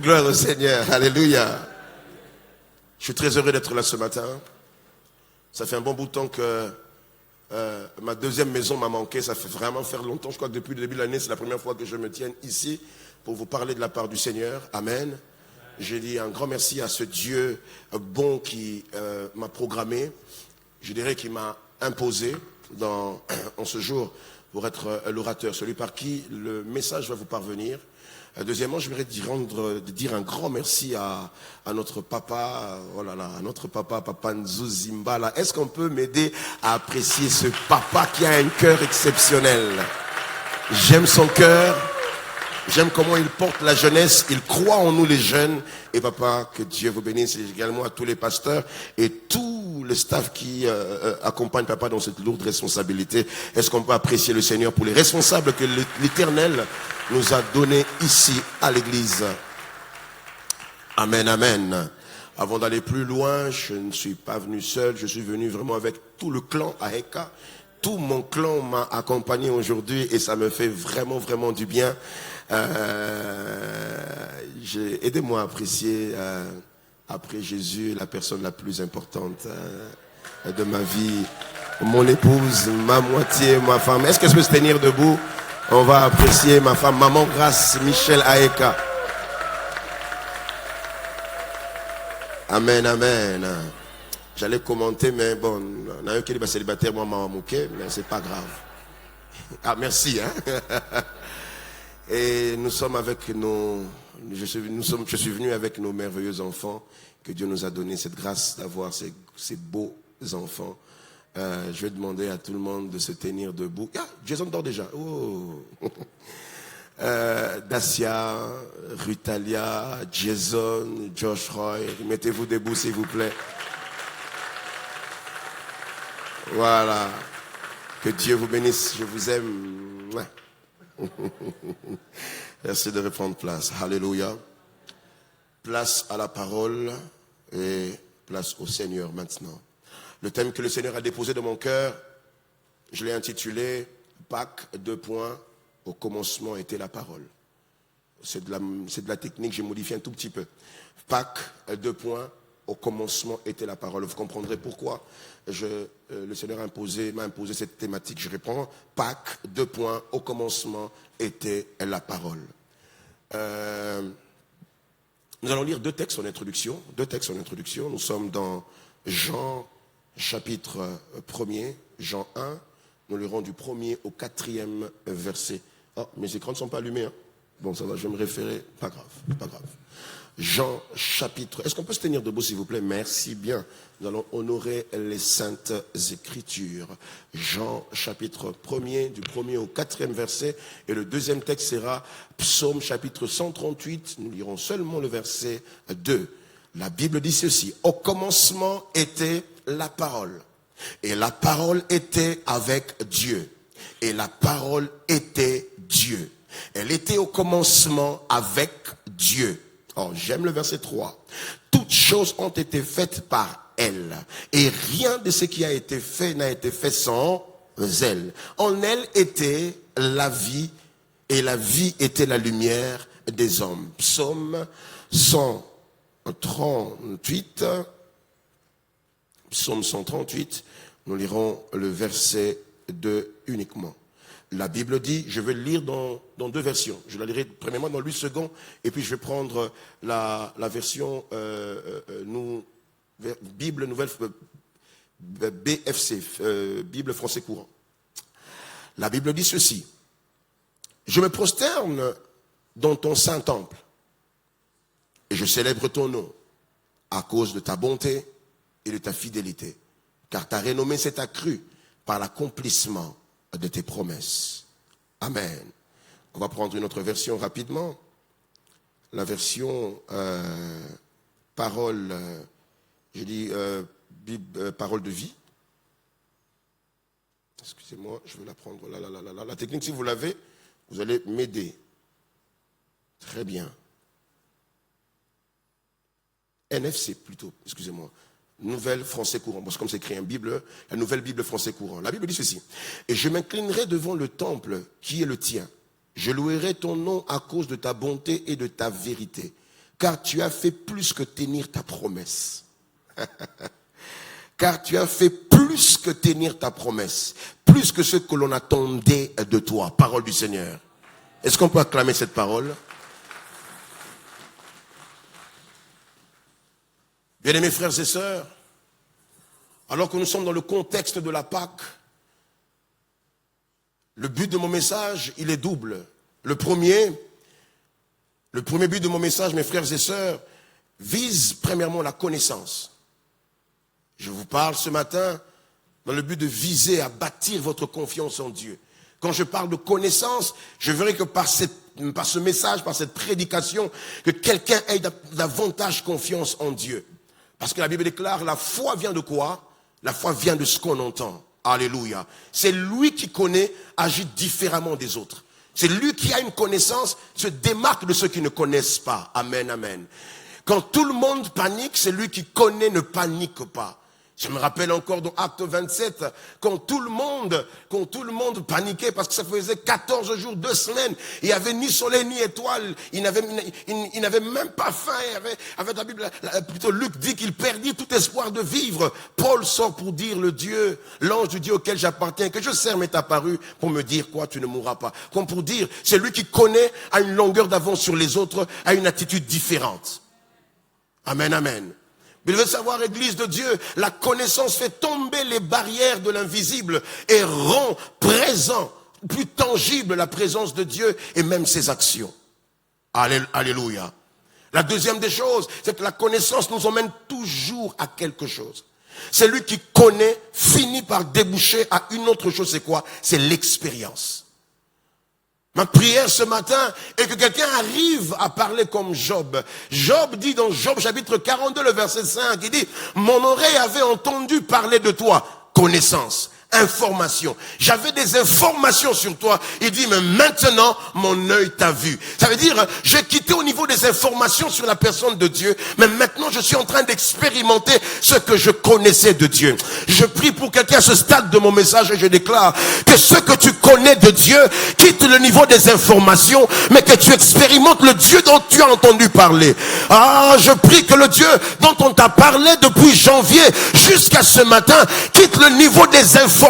Gloire au Seigneur. Alléluia. Je suis très heureux d'être là ce matin. Ça fait un bon bout de temps que ma deuxième maison m'a manqué. Ça fait vraiment faire longtemps. Je crois que depuis le début de l'année, c'est la première fois que je me tiens ici pour vous parler de la part du Seigneur. Amen. J'ai dit un grand merci à ce Dieu bon qui m'a programmé. Je dirais qu'il m'a imposé en ce jour pour être l'orateur, celui par qui le message va vous parvenir. Deuxièmement, je voudrais dire un grand merci à notre papa, oh là là, à notre papa Nzuzimbala. Est-ce qu'on peut m'aider à apprécier ce papa qui a un cœur exceptionnel? J'aime son cœur, j'aime comment il porte la jeunesse, il croit en nous les jeunes. Et papa, que Dieu vous bénisse, et également à tous les pasteurs et tout le staff qui accompagne papa dans cette lourde responsabilité. Est-ce qu'on peut apprécier le Seigneur pour les responsables que l'Éternel nous a donnés ici à l'église? Amen, amen. Avant d'aller plus loin, je ne suis pas venu seul, je suis venu vraiment avec tout le clan Aheka. Tout mon clan m'a accompagné aujourd'hui et ça me fait vraiment, vraiment du bien. Aidez-moi à apprécier, après Jésus, la personne la plus importante de ma vie. Mon épouse, ma moitié, ma femme. Est-ce que je peux se tenir debout? On va apprécier ma femme, Maman Grâce Michel Aheka. Amen, amen. J'allais commenter, mais bon, on a un qui est célibataire, moi, m'a manqué, mais c'est pas grave. Ah, merci, hein. Et nous sommes avec je suis venu avec nos merveilleux enfants, que Dieu nous a donné cette grâce d'avoir ces beaux enfants. Je vais demander à tout le monde de se tenir debout. Ah, Jason dort déjà. Oh. Dacia, Rutalia, Jason, Josh Roy, mettez-vous debout s'il vous plaît. Voilà. Que Dieu vous bénisse. Je vous aime. Merci de reprendre place. Alléluia. Place à la parole et place au Seigneur maintenant. Le thème que le Seigneur a déposé dans mon cœur, je l'ai intitulé Pâques, : au commencement était la parole. C'est de la technique, j'ai modifié un tout petit peu. Pâques, : au commencement était la parole. Vous comprendrez pourquoi le Seigneur m'a imposé cette thématique. Je réponds, Pâques, : au commencement était la parole. Nous allons lire deux textes en introduction. Nous sommes dans Jean chapitre 1er, Jean 1. Nous lirons du 1er au 4e verset. Oh, mes écrans ne sont pas allumés. Hein? Bon, ça va, je vais me référer. Pas grave. Jean chapitre... Est-ce qu'on peut se tenir debout, s'il vous plaît? Merci bien. Nous allons honorer les saintes écritures. Jean chapitre 1er, du 1er au 4e verset. Et le deuxième texte sera Psaume chapitre 138. Nous lirons seulement le verset 2. La Bible dit ceci. Au commencement était la parole. Et la parole était avec Dieu. Et la parole était Dieu. Elle était au commencement avec Dieu. Oh, j'aime le verset 3. Toutes choses ont été faites par elle. Et rien de ce qui a été fait n'a été fait sans elle. En elle était la vie. Et la vie était la lumière des hommes. Psaume 138. Psaume 138. Nous lirons le verset 2 uniquement. La Bible dit, je vais le lire dans deux versions. Je la lirai premièrement dans 8 secondes et puis je vais prendre la version Bible nouvelle BFC, Bible français courant. La Bible dit ceci. Je me prosterne dans ton saint temple et je célèbre ton nom à cause de ta bonté et de ta fidélité, car ta renommée s'est accrue par l'accomplissement de tes promesses. Amen. On va prendre une autre version rapidement. La version parole, parole de vie. Excusez-moi, je vais la prendre. La technique, si vous l'avez, vous allez m'aider. Très bien. NFC plutôt, excusez-moi. Nouvelle français courant. Parce que comme c'est écrit en Bible, la nouvelle Bible français courant. La Bible dit ceci. Et je m'inclinerai devant le temple qui est le tien. Je louerai ton nom à cause de ta bonté et de ta vérité. car tu as fait plus que tenir ta promesse. Car tu as fait plus que tenir ta promesse, plus que ce que l'on attendait de toi. Parole du Seigneur. Est-ce qu'on peut acclamer cette parole? Bien-aimés frères et sœurs, alors que nous sommes dans le contexte de la Pâque, le but de mon message, il est double. Le premier but de mon message, mes frères et sœurs, vise premièrement la connaissance. Je vous parle ce matin dans le but de viser à bâtir votre confiance en Dieu. Quand je parle de connaissance, je verrai que par ce message, par cette prédication, que quelqu'un ait davantage confiance en Dieu. Parce que la Bible déclare, la foi vient de quoi? La foi vient de ce qu'on entend. Alléluia. C'est lui qui connaît, agit différemment des autres. C'est lui qui a une connaissance, se démarque de ceux qui ne connaissent pas. Amen, amen. Quand tout le monde panique, c'est lui qui connaît ne panique pas. Je me rappelle encore dans Acte 27, quand tout le monde paniquait parce que ça faisait 14 jours, 2 semaines, il n'y avait ni soleil ni étoile, il n'avait même pas faim, avec la Bible, plutôt Luc dit qu'il perdit tout espoir de vivre. Paul sort pour dire l'ange de Dieu auquel j'appartiens, que je sers m'est apparu pour me dire quoi, tu ne mourras pas. Comme pour dire, c'est lui qui connaît, a une longueur d'avance sur les autres, a une attitude différente. Amen, amen. Mais il veut savoir, Église de Dieu, la connaissance fait tomber les barrières de l'invisible et rend présent, plus tangible la présence de Dieu et même ses actions. Alléluia. La deuxième des choses, c'est que la connaissance nous emmène toujours à quelque chose. Celui qui connaît finit par déboucher à une autre chose, c'est quoi? C'est l'expérience. Ma prière ce matin est que quelqu'un arrive à parler comme Job. Job dit dans Job chapitre 42, le verset 5, il dit, mon oreille avait entendu parler de toi, connaissance, information. J'avais des informations sur toi. Il dit, mais maintenant, mon œil t'a vu. Ça veut dire, j'ai quitté au niveau des informations sur la personne de Dieu, mais maintenant, je suis en train d'expérimenter ce que je connaissais de Dieu. Je prie pour quelqu'un à ce stade de mon message et je déclare que ce que tu connais de Dieu quitte le niveau des informations, mais que tu expérimentes le Dieu dont tu as entendu parler. Ah, je prie que le Dieu dont on t'a parlé depuis janvier jusqu'à ce matin quitte le niveau des informations.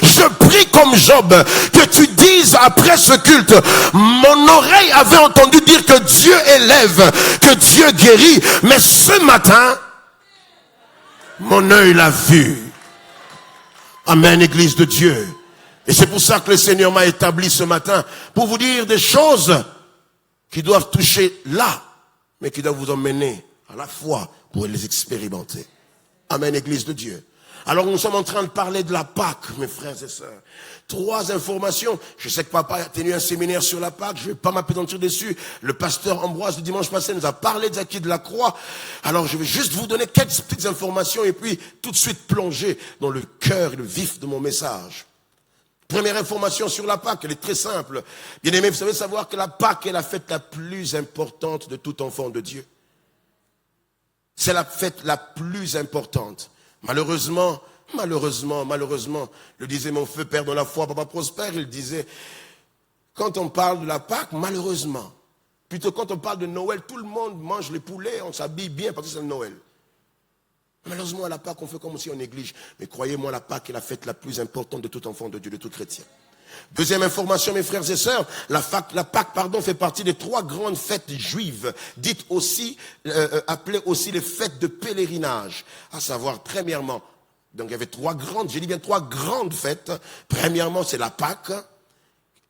Je prie comme Job que tu dises après ce culte, mon oreille avait entendu dire que Dieu élève, que Dieu guérit, mais ce matin mon œil l'a vu. Amen, Église de Dieu. Et c'est pour ça que le Seigneur m'a établi ce matin pour vous dire des choses qui doivent toucher là, mais qui doivent vous emmener à la foi pour les expérimenter. Amen, Église de Dieu. Alors nous sommes en train de parler de la Pâque, mes frères et sœurs. 3 informations. Je sais que papa a tenu un séminaire sur la Pâque. Je ne vais pas m'appesantir dessus. Le pasteur Ambroise, le dimanche passé, nous a parlé de l'acquis de la croix. Alors je vais juste vous donner quelques petites informations et puis tout de suite plonger dans le cœur et le vif de mon message. Première information sur la Pâque, elle est très simple. Bien-aimés, vous savez savoir que la Pâque est la fête la plus importante de tout enfant de Dieu. C'est la fête la plus importante. Malheureusement, le disait mon feu père dans la foi, papa Prosper, il disait, quand on parle de la Pâque, malheureusement, plutôt quand on parle de Noël, tout le monde mange les poulets, on s'habille bien parce que c'est Noël. Malheureusement, à la Pâque, on fait comme si on néglige. Mais croyez-moi, la Pâque est la fête la plus importante de tout enfant de Dieu, de tout chrétien. Deuxième information, mes frères et sœurs, la Pâque, fait partie des 3 grandes fêtes juives, dites aussi, appelées aussi les fêtes de pèlerinage. À savoir, premièrement, donc il y avait 3 grandes fêtes. Premièrement, c'est la Pâque,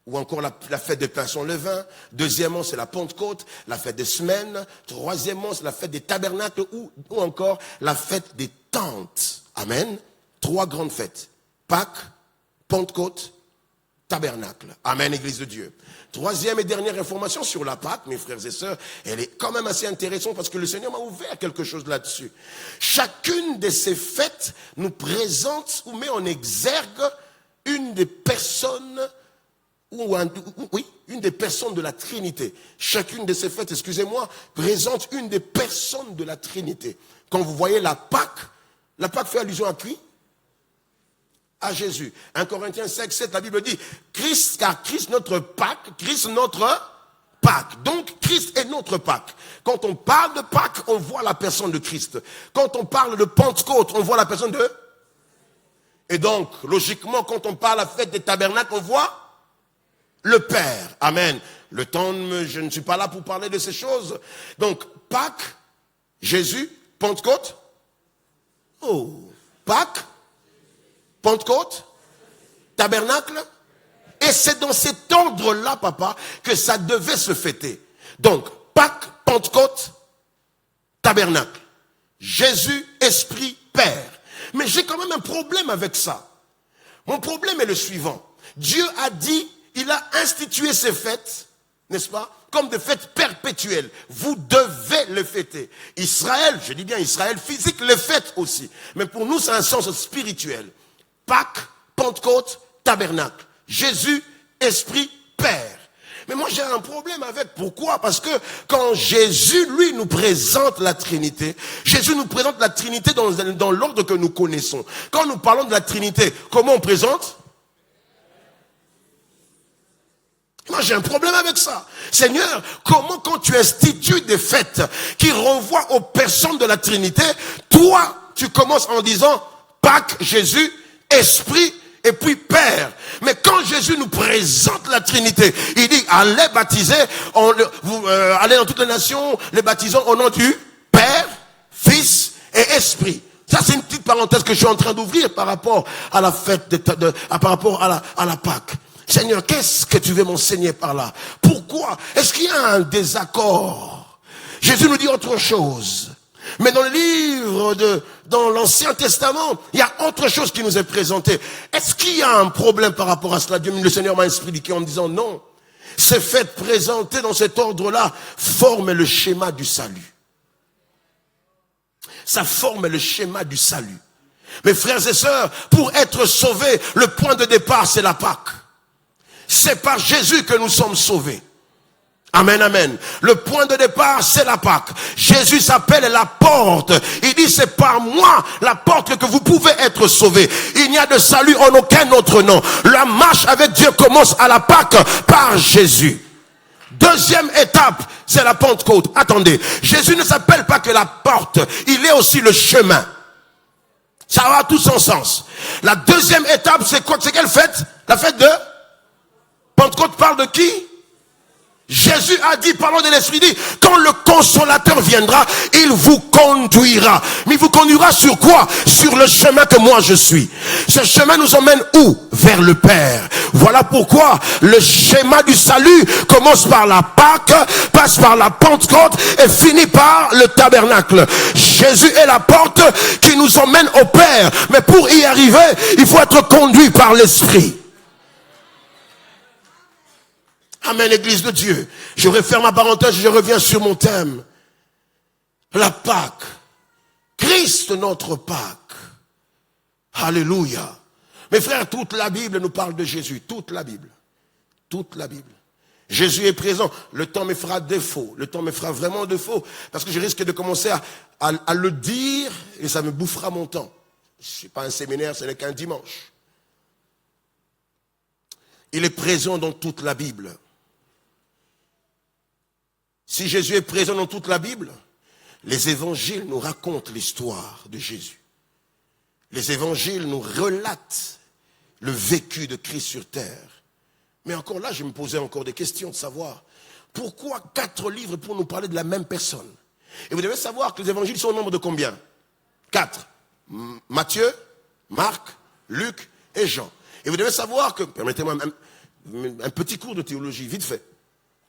ou encore la fête des pains sans levain. Deuxièmement, c'est la Pentecôte, la fête des semaines. Troisièmement, c'est la fête des tabernacles, ou encore la fête des tentes. Amen. 3 grandes fêtes. Pâques, Pentecôte, tabernacle. Amen, Église de Dieu. Troisième et dernière information sur la Pâque, mes frères et sœurs, elle est quand même assez intéressante parce que le Seigneur m'a ouvert quelque chose là-dessus. Chacune de ces fêtes nous présente ou met en exergue une des personnes, une des personnes de la Trinité. Chacune de ces fêtes, présente une des personnes de la Trinité. Quand vous voyez la Pâque fait allusion à qui? À Jésus. 1 Corinthiens 5, 7, la Bible dit, car Christ notre Pâque, Christ notre Pâques. Donc, Christ est notre Pâques. Quand on parle de Pâques, on voit la personne de Christ. Quand on parle de Pentecôte, on voit la personne de... Et donc, logiquement, quand on parle de la fête des tabernacles, on voit le Père. Amen. Le temps, je ne suis pas là pour parler de ces choses. Donc, Pâques, Jésus, Pentecôte. Oh, Pâques, Pentecôte, tabernacle. Et c'est dans cet ordre-là, papa, que ça devait se fêter. Donc, Pâques, Pentecôte, tabernacle. Jésus, Esprit, Père. Mais j'ai quand même un problème avec ça. Mon problème est le suivant. Dieu a dit, il a institué ces fêtes, n'est-ce pas, comme des fêtes perpétuelles. Vous devez les fêter. Israël, je dis bien Israël physique, les fête aussi. Mais pour nous, c'est un sens spirituel. Pâques, Pentecôte, tabernacle. Jésus, Esprit, Père. Mais moi j'ai un problème avec. Pourquoi? Parce que quand Jésus, lui, nous présente la Trinité, Jésus nous présente la Trinité dans l'ordre que nous connaissons. Quand nous parlons de la Trinité, comment on présente? Moi j'ai un problème avec ça. Seigneur, comment quand tu institues des fêtes qui renvoient aux personnes de la Trinité, toi, tu commences en disant Pâques, Jésus, Esprit, et puis Père. Mais quand Jésus nous présente la Trinité, il dit, allez baptiser, allez dans toutes les nations, les baptisons au nom du Père, Fils et Esprit. Ça, c'est une petite parenthèse que je suis en train d'ouvrir par rapport à la fête, par rapport à la Pâque. Seigneur, qu'est-ce que tu veux m'enseigner par là? Pourquoi? Est-ce qu'il y a un désaccord? Jésus nous dit autre chose. Mais dans le livre dans l'Ancien Testament, il y a autre chose qui nous est présenté. Est-ce qu'il y a un problème par rapport à cela? Le Seigneur m'a expliqué en me disant non. Ces fêtes présentées dans cet ordre-là forment le schéma du salut. Ça forme le schéma du salut. Mes frères et sœurs, pour être sauvés, le point de départ, c'est la Pâque. C'est par Jésus que nous sommes sauvés. Amen, amen. Le point de départ, c'est la Pâque. Jésus s'appelle la porte. Il dit, c'est par moi, la porte, que vous pouvez être sauvés. Il n'y a de salut en aucun autre nom. La marche avec Dieu commence à la Pâque par Jésus. Deuxième étape, c'est la Pentecôte. Attendez, Jésus ne s'appelle pas que la porte, il est aussi le chemin. Ça va tout son sens. La deuxième étape, c'est quoi? C'est quelle fête? La fête de Pentecôte parle de qui? Jésus a dit, parlons de l'Esprit, dit, quand le Consolateur viendra, il vous conduira. Mais il vous conduira sur quoi? Sur le chemin que moi je suis. Ce chemin nous emmène où? Vers le Père. Voilà pourquoi le schéma du salut commence par la Pâque, passe par la Pentecôte et finit par le tabernacle. Jésus est la porte qui nous emmène au Père. Mais pour y arriver, il faut être conduit par l'Esprit. Amen, Église de Dieu. Je referme ma parenthèse et je reviens sur mon thème. La Pâque. Christ notre Pâque. Alléluia. Mes frères, toute la Bible nous parle de Jésus. Toute la Bible. Toute la Bible. Jésus est présent. Le temps me fera défaut. Le temps me fera vraiment défaut. Parce que je risque de commencer à le dire et ça me bouffera mon temps. Je ne suis pas un séminaire, ce n'est qu'un dimanche. Il est présent dans toute la Bible. Si Jésus est présent dans toute la Bible, les évangiles nous racontent l'histoire de Jésus. Les évangiles nous relatent le vécu de Christ sur terre. Mais encore là, je me posais encore des questions de savoir pourquoi 4 livres pour nous parler de la même personne. Et vous devez savoir que les évangiles sont au nombre de combien? 4. Matthieu, Marc, Luc et Jean. Et vous devez savoir que, permettez-moi un petit cours de théologie, vite fait.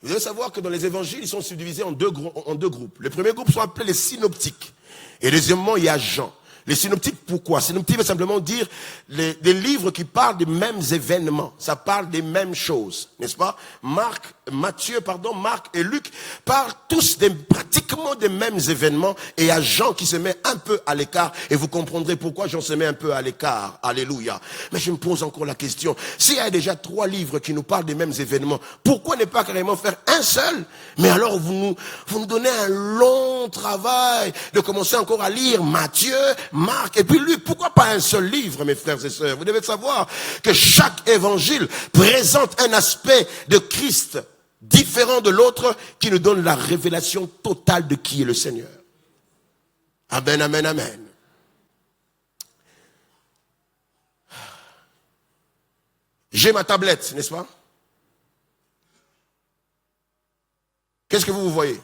Vous devez savoir que dans les évangiles, ils sont subdivisés en deux groupes. Le premier groupe sont appelés les synoptiques. Et deuxièmement, il y a Jean. Les synoptiques, pourquoi? Synoptique veut simplement dire des livres qui parlent des mêmes événements. Ça parle des mêmes choses, n'est-ce pas? Marc et Luc parlent tous pratiquement des mêmes événements. Et il y a Jean qui se met un peu à l'écart. Et vous comprendrez pourquoi Jean se met un peu à l'écart. Alléluia. Mais je me pose encore la question. S'il y a déjà 3 livres qui nous parlent des mêmes événements, pourquoi ne pas carrément faire un seul? Mais alors vous nous donnez un long travail de commencer encore à lire Matthieu, Marc et puis Luc. Pourquoi pas un seul livre, mes frères et sœurs? Vous devez savoir que chaque évangile présente un aspect de Christ différent de l'autre, qui nous donne la révélation totale de qui est le Seigneur. Amen, amen, amen. J'ai ma tablette, n'est-ce pas? Qu'est-ce que vous voyez?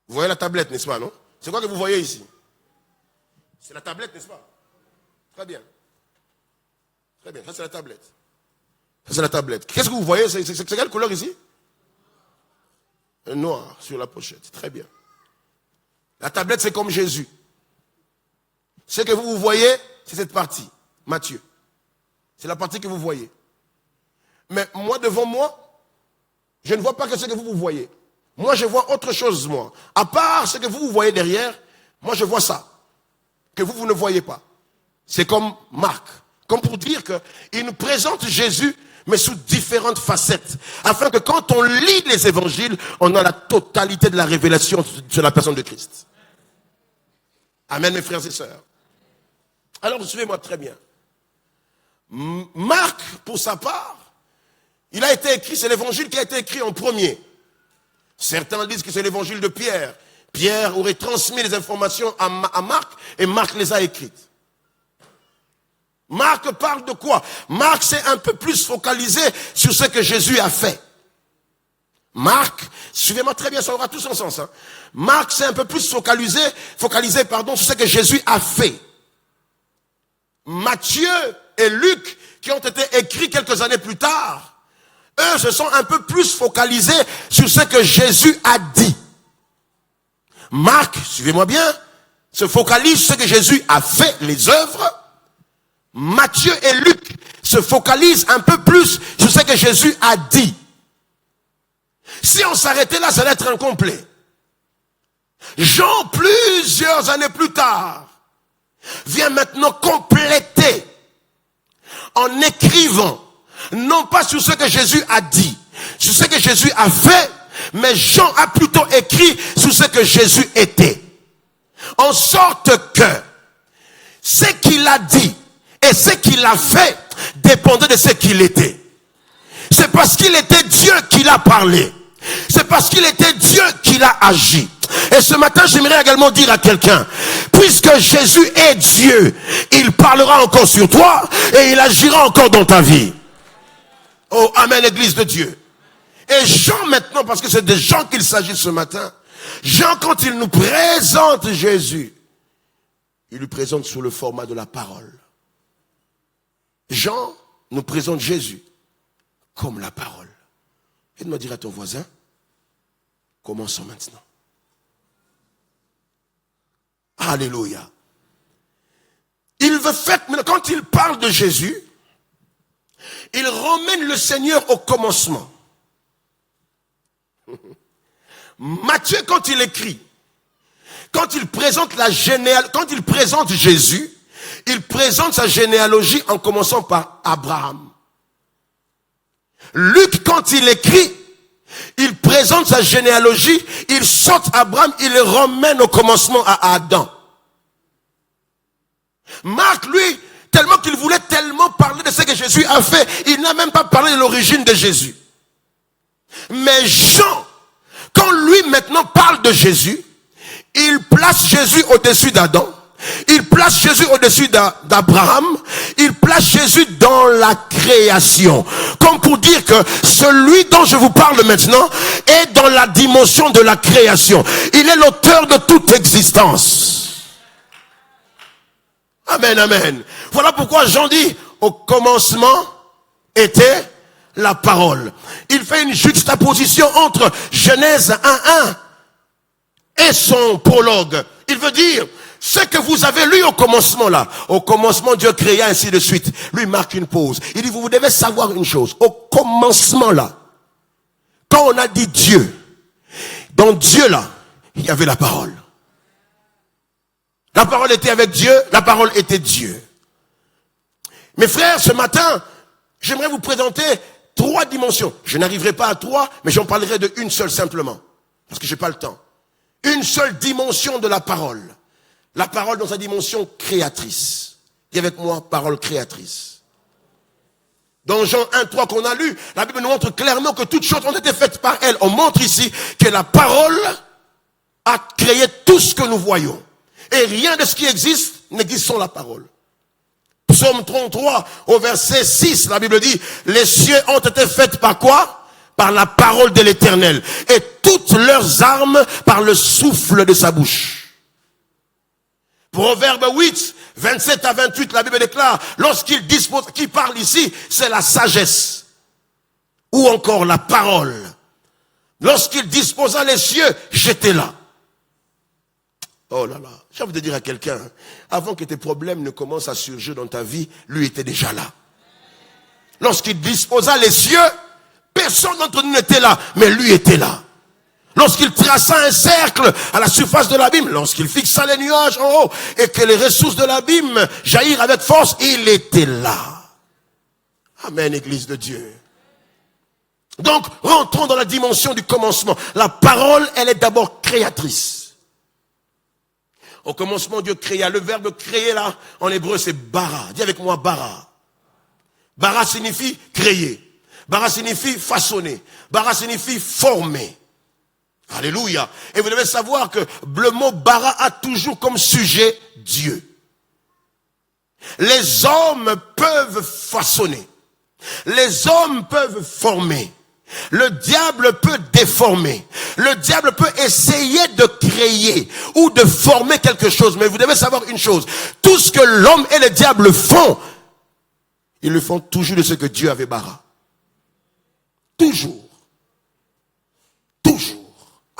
Vous voyez la tablette, n'est-ce pas, non? C'est quoi que vous voyez ici? C'est la tablette, n'est-ce pas? Très bien. Très bien, ça c'est la tablette. Ça c'est la tablette. Qu'est-ce que vous voyez? C'est quelle couleur ici? Noir sur la pochette. Très bien. La tablette, c'est comme Jésus. Ce que vous voyez, c'est cette partie. Matthieu. C'est la partie que vous voyez. Mais moi, devant moi, je ne vois pas que ce que vous voyez. Moi, je vois autre chose, moi. À part ce que vous voyez derrière, moi, je vois ça. Que vous ne voyez pas. C'est comme Marc. Comme pour dire qu'il nous présente Jésus, mais sous différentes facettes. Afin que quand on lit les évangiles, on a la totalité de la révélation sur la personne de Christ. Amen, mes frères et sœurs. Alors, suivez-moi très bien. Marc, pour sa part, il a été écrit, c'est l'évangile qui a été écrit en premier. Certains disent que c'est l'évangile de Pierre. Pierre aurait transmis les informations à Marc et Marc les a écrites. Marc parle de quoi? Marc s'est un peu plus focalisé sur ce que Jésus a fait. Marc, suivez-moi très bien, ça aura tout son sens. Hein. Marc s'est un peu plus focalisé sur ce que Jésus a fait. Matthieu et Luc, qui ont été écrits quelques années plus tard, eux se sont un peu plus focalisés sur ce que Jésus a dit. Marc, suivez-moi bien, se focalise sur ce que Jésus a fait, les œuvres. Matthieu et Luc se focalisent un peu plus sur ce que Jésus a dit. Si on s'arrêtait là, ça allait être incomplet. Jean, plusieurs années plus tard, vient maintenant compléter en écrivant, non pas sur ce que Jésus a dit, sur ce que Jésus a fait, mais Jean a plutôt écrit sur ce que Jésus était. En sorte que ce qu'il a dit et ce qu'il a fait dépendait de ce qu'il était. C'est parce qu'il était Dieu qu'il a parlé. C'est parce qu'il était Dieu qu'il a agi. Et ce matin, j'aimerais également dire à quelqu'un, puisque Jésus est Dieu, il parlera encore sur toi et il agira encore dans ta vie. Oh, amen, Église de Dieu. Et Jean maintenant, parce que c'est de Jean qu'il s'agit ce matin, Jean, quand il nous présente Jésus, il lui présente sous le format de la parole. Jean nous présente Jésus comme la parole. Et de me dire à ton voisin, commençons maintenant. Alléluia. Il veut faire, quand il parle de Jésus, il ramène le Seigneur au commencement. Matthieu, quand il écrit, quand il présente Jésus, il présente sa généalogie en commençant par Abraham. Luc, quand il écrit, il présente sa généalogie, il saute Abraham, il le ramène au commencement à Adam. Marc, lui, tellement qu'il voulait tellement parler de ce que Jésus a fait, il n'a même pas parlé de l'origine de Jésus. Mais Jean, quand lui maintenant parle de Jésus, il place Jésus au-dessus d'Adam, il place Jésus au-dessus d'Abraham, il place Jésus dans la création. Comme pour dire que celui dont je vous parle maintenant est dans la dimension de la création. Il est l'auteur de toute existence. Amen, amen. Voilà pourquoi Jean dit, au commencement était la parole. Il fait une juxtaposition entre Genèse 1:1 et son prologue. Il veut dire, ce que vous avez lu au commencement là, au commencement Dieu créa, ainsi de suite. Lui marque une pause. Il dit, vous devez savoir une chose. Au commencement là, quand on a dit Dieu, dans Dieu là, il y avait la parole. La parole était avec Dieu, la parole était Dieu. Mes frères, ce matin, j'aimerais vous présenter 3 dimensions. Je n'arriverai pas à 3, mais j'en parlerai de une seule simplement. Parce que j'ai pas le temps. Une seule dimension de la parole. La parole dans sa dimension créatrice. Dis avec moi, parole créatrice. Dans Jean 1:3 qu'on a lu, la Bible nous montre clairement que toutes choses ont été faites par elle. On montre ici que la parole a créé tout ce que nous voyons. Et rien de ce qui existe n'existe sans la parole. Psaume 33, au verset 6, la Bible dit, les cieux ont été faits par quoi? Par la parole de l'Éternel. Et toutes leurs armes par le souffle de sa bouche. Proverbe 8, 27 à 28, la Bible déclare, lorsqu'il dispose, qui parle ici, c'est la sagesse. Ou encore la parole. Lorsqu'il disposa les cieux, j'étais là. Oh là là, j'ai envie de dire à quelqu'un, avant que tes problèmes ne commencent à surgir dans ta vie, lui était déjà là. Lorsqu'il disposa les cieux, personne d'entre nous n'était là, mais lui était là. Lorsqu'il traça un cercle à la surface de l'abîme, lorsqu'il fixa les nuages en haut et que les ressources de l'abîme jaillirent avec force, il était là. Amen, Église de Dieu. Donc, rentrons dans la dimension du commencement. La parole, elle est d'abord créatrice. Au commencement, Dieu créa. Le verbe créer là, en hébreu, c'est bara. Dis avec moi, bara. Bara signifie créer. Bara signifie façonner. Bara signifie former. Alléluia. Et vous devez savoir que le mot bara a toujours comme sujet Dieu. Les hommes peuvent façonner. Les hommes peuvent former. Le diable peut déformer. Le diable peut essayer de créer ou de former quelque chose. Mais vous devez savoir une chose. Tout ce que l'homme et le diable font, ils le font toujours de ce que Dieu avait bara. Toujours. Toujours.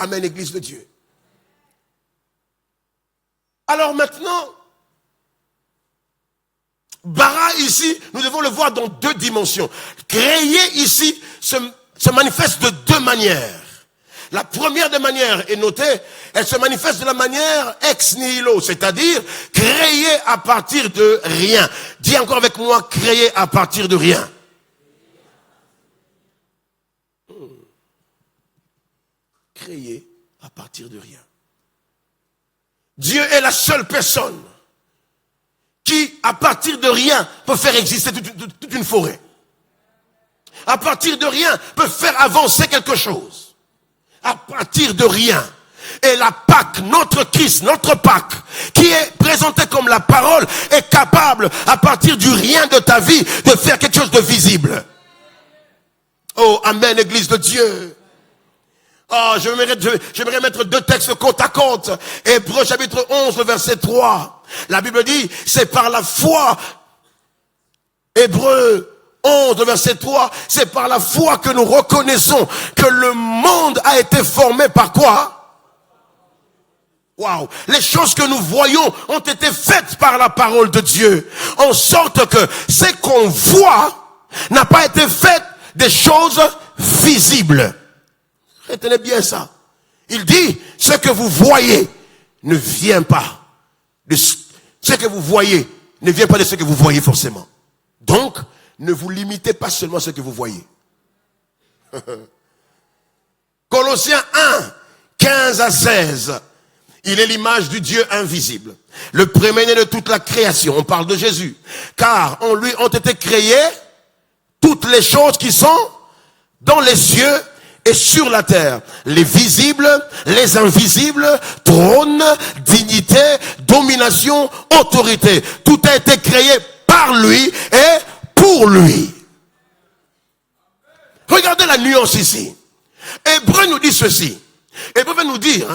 Amen, Église de Dieu. Alors maintenant, bara ici, nous devons le voir dans deux dimensions. Créer ici se manifeste de deux manières. La première des manières est notée, elle se manifeste de la manière ex nihilo, c'est-à-dire créer à partir de rien. Dis encore avec moi, créer à partir de rien. Créer à partir de rien. Dieu est la seule personne qui, à partir de rien, peut faire exister toute une forêt. À partir de rien, peut faire avancer quelque chose. À partir de rien. Et la Pâque, notre Christ, notre Pâque, qui est présenté comme la parole, est capable, à partir du rien de ta vie, de faire quelque chose de visible. Oh, amen, Église de Dieu. Oh, j'aimerais mettre deux textes côte à côte. Hébreux chapitre 11, verset 3. La Bible dit, c'est par la foi. Hébreux 11, verset 3, c'est par la foi que nous reconnaissons que le monde a été formé par quoi? Waouh! Les choses que nous voyons ont été faites par la parole de Dieu. En sorte que ce qu'on voit n'a pas été fait des choses visibles. Retenez bien ça. Il dit, ce que vous voyez ne vient pas de ce que vous voyez, ne vient pas de ce que vous voyez forcément. Donc, ne vous limitez pas seulement à ce que vous voyez. Colossiens 1, 15 à 16. Il est l'image du Dieu invisible. Le premier-né de toute la création. On parle de Jésus. Car en lui ont été créées toutes les choses qui sont dans les cieux et sur la terre. Les visibles, les invisibles, trône, dignité, domination, autorité. Tout a été créé par lui et pour lui. Regardez la nuance ici. Hébreu nous dit ceci. Hébreu veut nous dire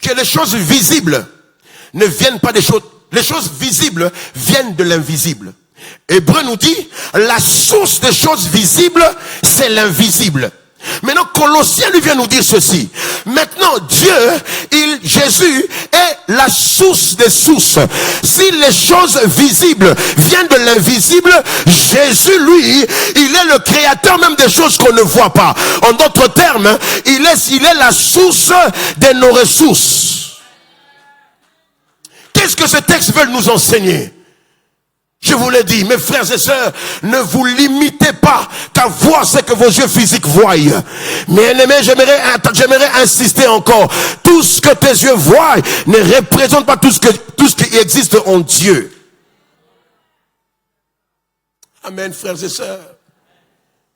que les choses visibles ne viennent pas des choses. Les choses visibles viennent de l'invisible. Hébreu nous dit, la source des choses visibles, c'est l'invisible. Maintenant, Colossiens lui vient nous dire ceci. Maintenant, Jésus est la source des sources. Si les choses visibles viennent de l'invisible, Jésus, lui, il est le créateur même des choses qu'on ne voit pas. En d'autres termes, il est la source de nos ressources. Qu'est-ce que ce texte veut nous enseigner? Je vous l'ai dit, mes frères et sœurs, ne vous limitez pas qu'à voir ce que vos yeux physiques voient. Mais bien-aimés, j'aimerais insister encore. Tout ce que tes yeux voient ne représente pas tout ce qui existe en Dieu. Amen, frères et sœurs.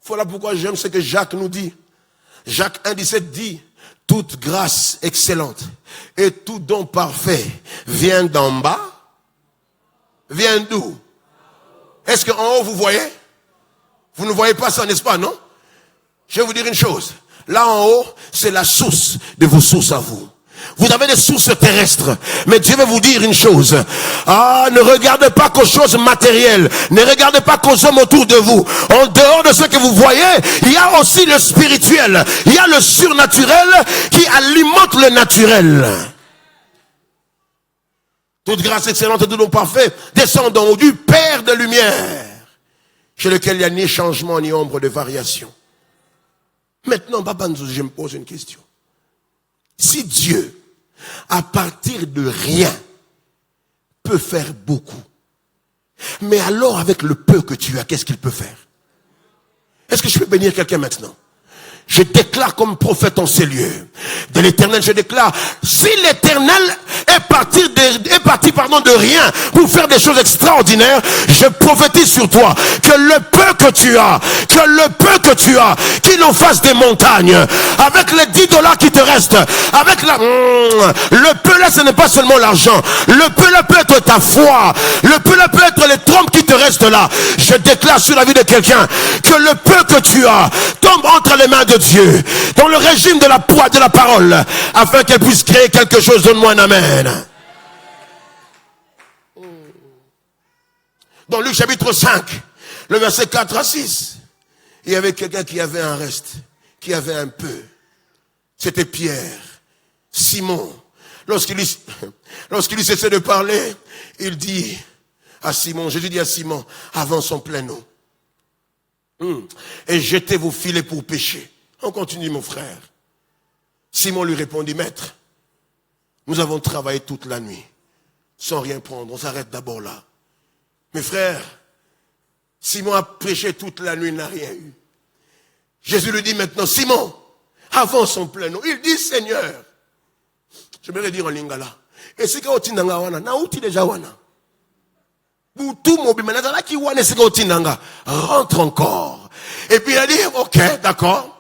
Voilà pourquoi j'aime ce que Jacques nous dit. Jacques 1,17 dit, toute grâce excellente et tout don parfait vient d'en bas. Vient d'où? Est-ce qu'en haut vous voyez? Vous ne voyez pas ça, n'est-ce pas, non? Je vais vous dire une chose. Là en haut, c'est la source de vos sources à vous. Vous avez des sources terrestres. Mais Dieu veut vous dire une chose. Ne regardez pas qu'aux choses matérielles. Ne regardez pas qu'aux hommes autour de vous. En dehors de ce que vous voyez, il y a aussi le spirituel. Il y a le surnaturel qui alimente le naturel. Toute grâce excellente et tout don parfait descend d'en haut du Père de lumière, chez lequel il n'y a ni changement ni ombre de variation. Maintenant, je me pose une question. Si Dieu, à partir de rien, peut faire beaucoup, mais alors avec le peu que tu as, qu'est-ce qu'il peut faire? Est-ce que je peux bénir quelqu'un maintenant? Je déclare comme prophète en ces lieux. De l'Éternel, je déclare, si l'Éternel est parti de rien pour faire des choses extraordinaires, je prophétise sur toi que le peu que tu as, qu'il en fasse des montagnes, avec les $10 qui te restent, avec le peu là, ce n'est pas seulement l'argent. Le peu là peut être ta foi. Le peu là peut être les trompes qui te restent là. Je déclare sur la vie de quelqu'un que le peu que tu as tombe entre les mains de Dieu, dans le régime de la parole, afin qu'elle puisse créer quelque chose. Donne-moi un amen. Dans Luc chapitre 5, le verset 4 à 6, il y avait quelqu'un qui avait un reste, qui avait un peu. C'était Pierre, Simon. Lorsqu'il cessait de parler, il dit à Simon, Jésus dit à Simon, avance en plein eau. Et jetez vos filets pour pêcher. On continue, mon frère. Simon lui répondit, maître, nous avons travaillé toute la nuit, sans rien prendre. On s'arrête d'abord là. Mes frères, Simon a pêché toute la nuit, n'a rien eu. Jésus lui dit maintenant, Simon, avance en plein eau. Il dit, Seigneur, je vais le dire en lingala. Et c'est quand tu n'as wana, na uti déjà wana. Tout mobile, maintenant qui wana c'est quand tu n'as rentre encore. Et puis il a dit, ok, d'accord.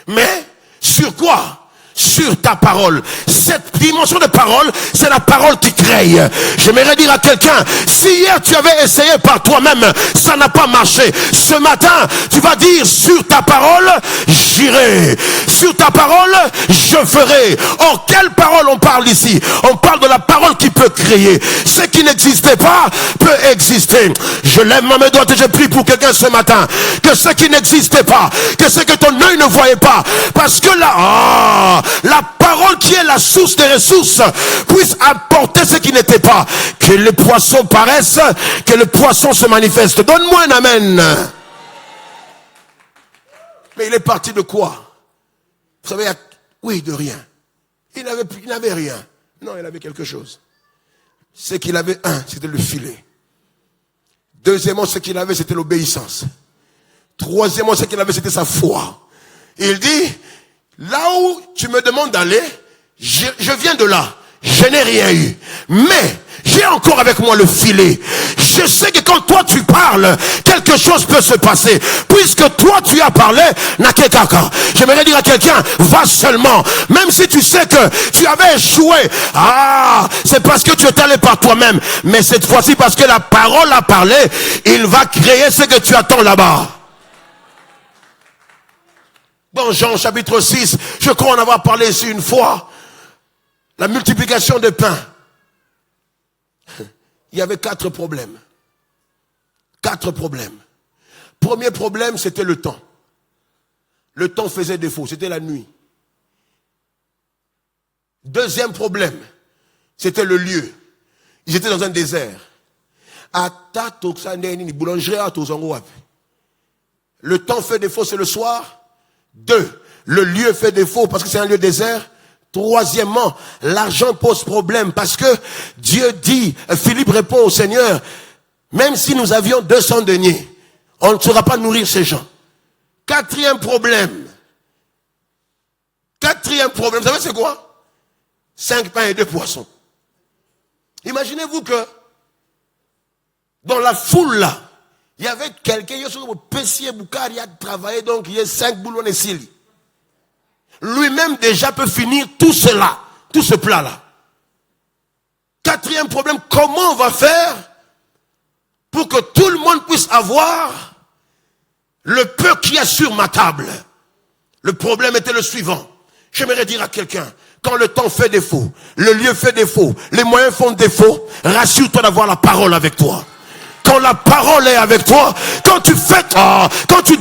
Mais sur quoi? Sur ta parole. Cette dimension de parole, c'est la parole qui crée. J'aimerais dire à quelqu'un, si hier tu avais essayé par toi-même, ça n'a pas marché. Ce matin, tu vas dire, sur ta parole, j'irai. Sur ta parole, je ferai. Or, quelle parole on parle ici? On parle de la parole qui peut créer. Ce qui n'existait pas peut exister. Je lève ma main droite et je prie pour quelqu'un ce matin. Que ce qui n'existait pas, que ce que ton œil ne voyait pas, parce que là, la parole qui est la source des ressources puisse apporter ce qui n'était pas. Que les poissons paraissent, que le poisson se manifeste. Donne-moi un amen. Mais il est parti de quoi? Vous savez, oui, de rien. Il n'avait rien. Non, il avait quelque chose. Ce qu'il avait, c'était le filet. Deuxièmement, ce qu'il avait, c'était l'obéissance. Troisièmement, ce qu'il avait, c'était sa foi. Il dit, là où tu me demandes d'aller, je viens de là. Je n'ai rien eu. Mais j'ai encore avec moi le filet. Je sais que quand toi tu parles, quelque chose peut se passer. Puisque toi tu as parlé, nakekaka. J'aimerais dire à quelqu'un, va seulement. Même si tu sais que tu avais échoué. C'est parce que tu es allé par toi-même. Mais cette fois-ci, parce que la parole a parlé, il va créer ce que tu attends là-bas. Dans Jean chapitre 6, je crois en avoir parlé ici une fois. La multiplication de pain. Il y avait 4 problèmes. 4 problèmes. Premier problème, c'était le temps. Le temps faisait défaut, c'était la nuit. Deuxième problème, c'était le lieu. Ils étaient dans un désert. Le temps fait défaut, c'est le soir. 2, le lieu fait défaut parce que c'est un lieu désert. Troisièmement, l'argent pose problème parce que Dieu dit, Philippe répond au Seigneur, même si nous avions 200 deniers, on ne saura pas nourrir ces gens. Quatrième problème, vous savez c'est quoi? 5 pains et 2 poissons. Imaginez-vous que dans la foule là, Il y avait quelqu'un, qui a travaillé, donc il y a 5 boulons et sili. Lui-même déjà peut finir tout cela, tout ce plat-là. Quatrième problème, comment on va faire pour que tout le monde puisse avoir le peu qu'il y a sur ma table? Le problème était le suivant. J'aimerais dire à quelqu'un, quand le temps fait défaut, le lieu fait défaut, les moyens font défaut, rassure-toi d'avoir la parole avec toi. Quand la parole est avec toi, quand tu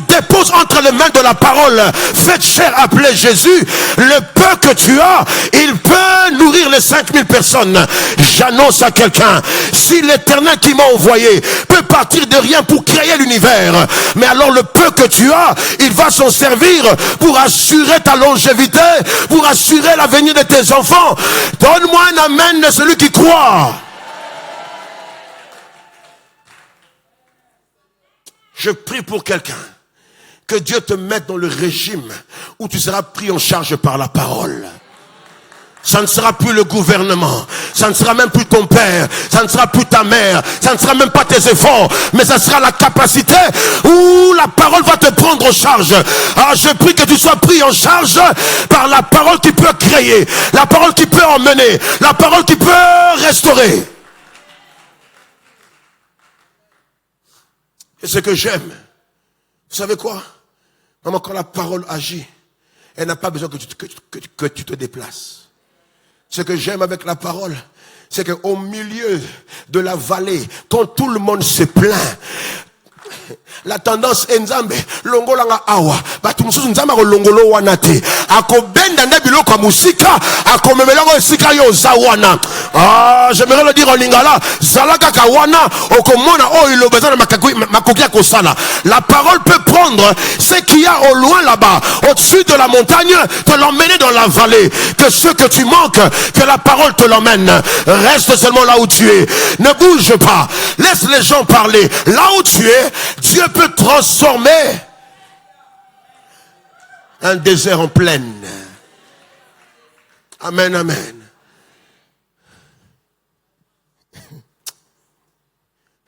déposes entre les mains de la parole, faites chair appelée Jésus, le peu que tu as, il peut nourrir les 5000 personnes. J'annonce à quelqu'un, si l'Éternel qui m'a envoyé peut partir de rien pour créer l'univers, mais alors le peu que tu as, il va s'en servir pour assurer ta longévité, pour assurer l'avenir de tes enfants. Donne-moi un amen de celui qui croit. Je prie pour quelqu'un, que Dieu te mette dans le régime où tu seras pris en charge par la parole. Ça ne sera plus le gouvernement, ça ne sera même plus ton père, ça ne sera plus ta mère, ça ne sera même pas tes efforts, mais ça sera la capacité où la parole va te prendre en charge. Alors je prie que tu sois pris en charge par la parole qui peut créer, la parole qui peut emmener, la parole qui peut restaurer. Et ce que j'aime, vous savez quoi? Maman, quand la parole agit, elle n'a pas besoin que tu te déplaces. Ce que j'aime avec la parole, c'est qu'au milieu de la vallée, quand tout le monde se plaint, la tendance Nzambe longola nga awa batu mususu Nzambe ko longolo wana te akobenda nde biloko musika akomemela ko sika yo zawana. J'aimerais le dire en lingala zalaka kawana okomona o ilobeza na makoki kosala. La parole peut prendre ce qu'il y a au loin là-bas, au-dessus de la montagne, te l'emmener dans la vallée. Que ce que tu manques, que la parole te l'emmène. Reste seulement là où tu es. Ne bouge pas. Laisse les gens parler. Là où tu es, Dieu peut transformer un désert en plaine. Amen, amen.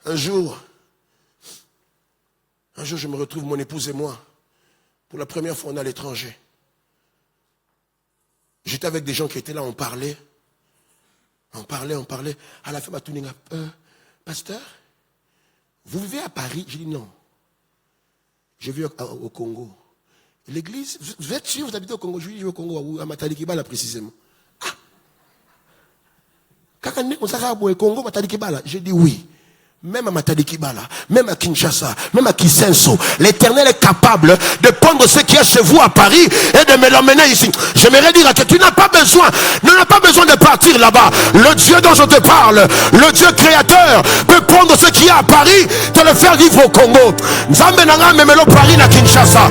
Un jour, je me retrouve, mon épouse et moi, pour la première fois, on est à l'étranger. J'étais avec des gens qui étaient là, on parlait. À la fin, pasteur, vous vivez à Paris? J'ai dit non. Je vis au Congo. L'église, vous êtes sûr, vous habitez au Congo? Je vis au Congo, à Matalikibala précisément. J'ai dit oui. Même à Matadikibala, même à Kinshasa, même à Kisenso, l'Éternel est capable de prendre ce qui est chez vous à Paris et de me l'emmener ici. J'aimerais dire que tu n'as pas besoin de partir là-bas. Le Dieu dont je te parle, le Dieu créateur, peut prendre ce qui est à Paris, te le faire vivre au Congo. Paris na Kinshasa,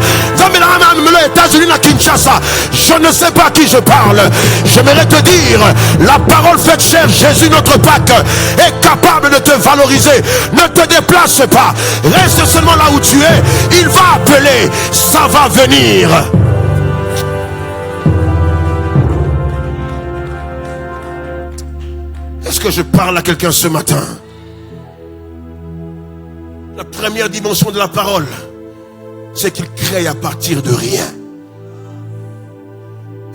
États-Unis na Kinshasa. Je ne sais pas à qui je parle. J'aimerais te dire, la parole faite chair, Jésus notre Pâque, est capable de te valoriser. Ne te déplace pas, reste seulement là où tu es. Il va appeler, ça va venir. Est-ce que je parle à quelqu'un ce matin? La première dimension de la parole, c'est qu'il crée à partir de rien.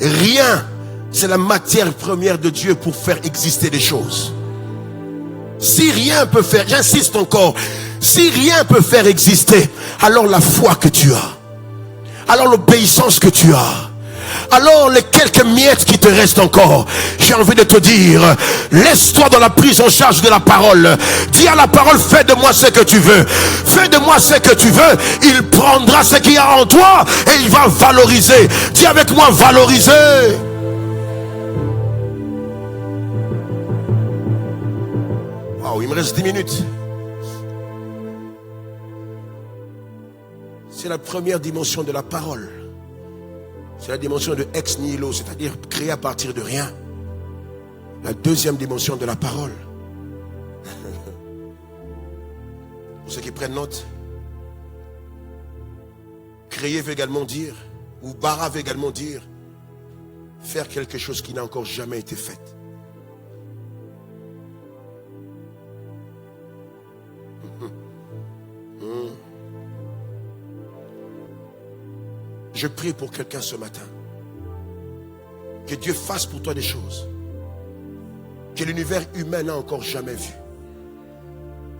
Rien, c'est la matière première de Dieu pour faire exister des choses. Si rien peut faire, j'insiste encore, si rien peut faire exister, alors la foi que tu as, alors l'obéissance que tu as, alors les quelques miettes qui te restent encore, j'ai envie de te dire, laisse-toi dans la prise en charge de la parole. Dis à la parole, fais de moi ce que tu veux. Fais de moi ce que tu veux. Il prendra ce qu'il y a en toi et il va valoriser. Dis avec moi, valoriser. Il me reste 10 minutes. C'est la première dimension de la parole. C'est la dimension de ex nihilo, c'est-à-dire créer à partir de rien. La deuxième dimension de la parole. Pour ceux qui prennent note, créer veut également dire, ou bara veut également dire, faire quelque chose qui n'a encore jamais été fait. Je prie pour quelqu'un ce matin. Que Dieu fasse pour toi des choses que l'univers humain n'a encore jamais vu,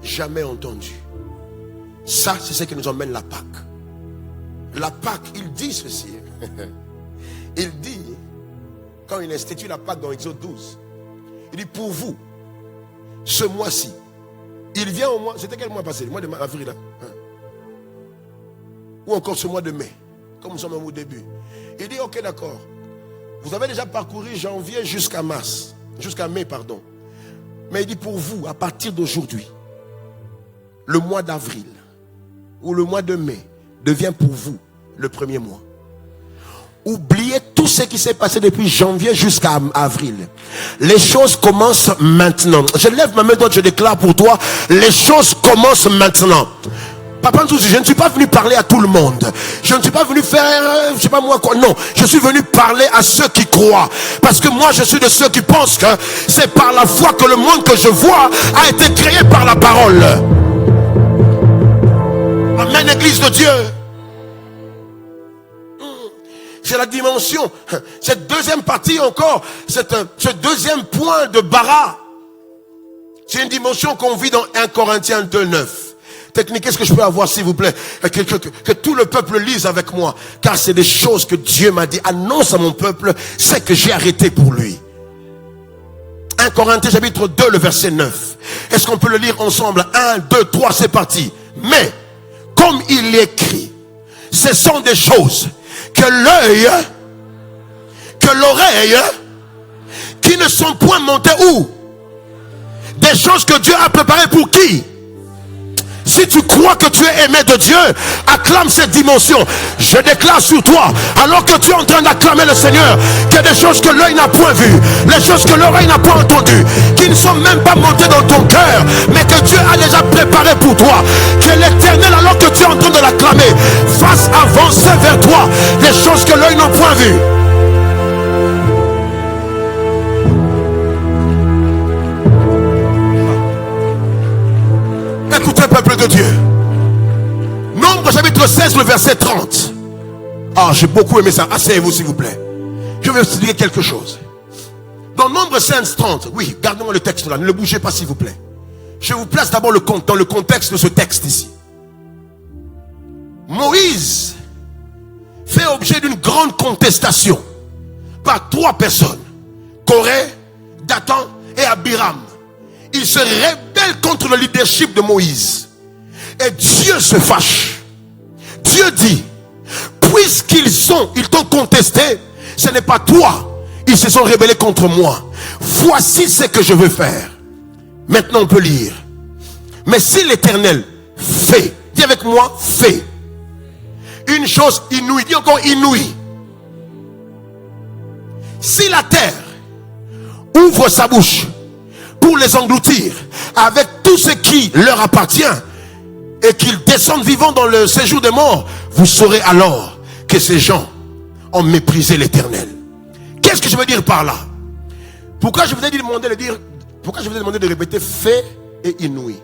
jamais entendu. Ça, c'est ce qui nous emmène la Pâque. La Pâque, il dit ceci. Il dit, quand il institue la Pâque dans Exode 12, il dit pour vous, ce mois-ci, il vient au mois, c'était quel mois passé? Le mois d'avril, hein? Ou encore ce mois de mai, comme nous sommes au début. Il dit, ok, d'accord. Vous avez déjà parcouru janvier jusqu'à mars, jusqu'à mai, pardon. Mais il dit pour vous, à partir d'aujourd'hui, le mois d'avril ou le mois de mai devient pour vous le premier mois. Oubliez tout ce qui s'est passé depuis janvier jusqu'à avril. Les choses commencent maintenant. Je lève ma main droite, je déclare pour toi, les choses commencent maintenant. Papa, je ne suis pas venu parler à tout le monde. Je ne suis pas venu faire, je sais pas moi quoi. Non, je suis venu parler à ceux qui croient. Parce que moi, je suis de ceux qui pensent que c'est par la foi que le monde que je vois a été créé par la parole. Amen, Église de Dieu. C'est la dimension. Cette deuxième partie encore, ce deuxième point de bara. C'est une dimension qu'on vit dans 1 Corinthiens 2:9. Technique, est-ce que je peux avoir, s'il vous plaît, que tout le peuple lise avec moi, car c'est des choses que Dieu m'a dit. Annonce à mon peuple ce que j'ai arrêté pour lui. 1 Corinthiens chapitre 2, le verset 9. Est-ce qu'on peut le lire ensemble? 1, 2, 3, c'est parti. Mais, comme il est écrit, ce sont des choses que l'œil, que l'oreille, qui ne sont point montées où? Des choses que Dieu a préparées pour qui? Si tu crois que tu es aimé de Dieu, acclame cette dimension. Je déclare sur toi, alors que tu es en train d'acclamer le Seigneur, qu'il y a des choses que l'œil n'a point vues, les choses que l'oreille n'a pas entendues, qui ne sont même pas montées dans ton cœur, mais que Dieu a déjà préparé pour toi. Que l'Éternel, alors que tu es en train de l'acclamer, fasse avancer vers toi les choses que l'œil n'a point vues. Écoutez, peuple de Dieu. Nombre chapitre 16, le verset 30. Ah, j'ai beaucoup aimé ça. Asseyez-vous, s'il vous plaît. Je vais vous expliquer quelque chose. Dans Nombre 16, 30, oui, gardez-moi le texte là. Ne le bougez pas, s'il vous plaît. Je vous place d'abord dans le contexte de ce texte ici. Moïse fait objet d'une grande contestation par 3 personnes. Corée, Dathan et Abiram. Il se rebelle contre le leadership de Moïse. Et Dieu se fâche. Dieu dit, puisqu'ils t'ont contesté, ce n'est pas toi. Ils se sont rebellés contre moi. Voici ce que je veux faire. Maintenant on peut lire. Mais si l'Éternel fait, dis avec moi, fait une chose inouïe, dis encore inouïe. Si la terre ouvre sa bouche pour les engloutir avec tout ce qui leur appartient et qu'ils descendent vivants dans le séjour des morts, vous saurez alors que ces gens ont méprisé l'Éternel. Qu'est-ce que je veux dire par là? Pourquoi je vous ai demandé de répéter fait et inouï?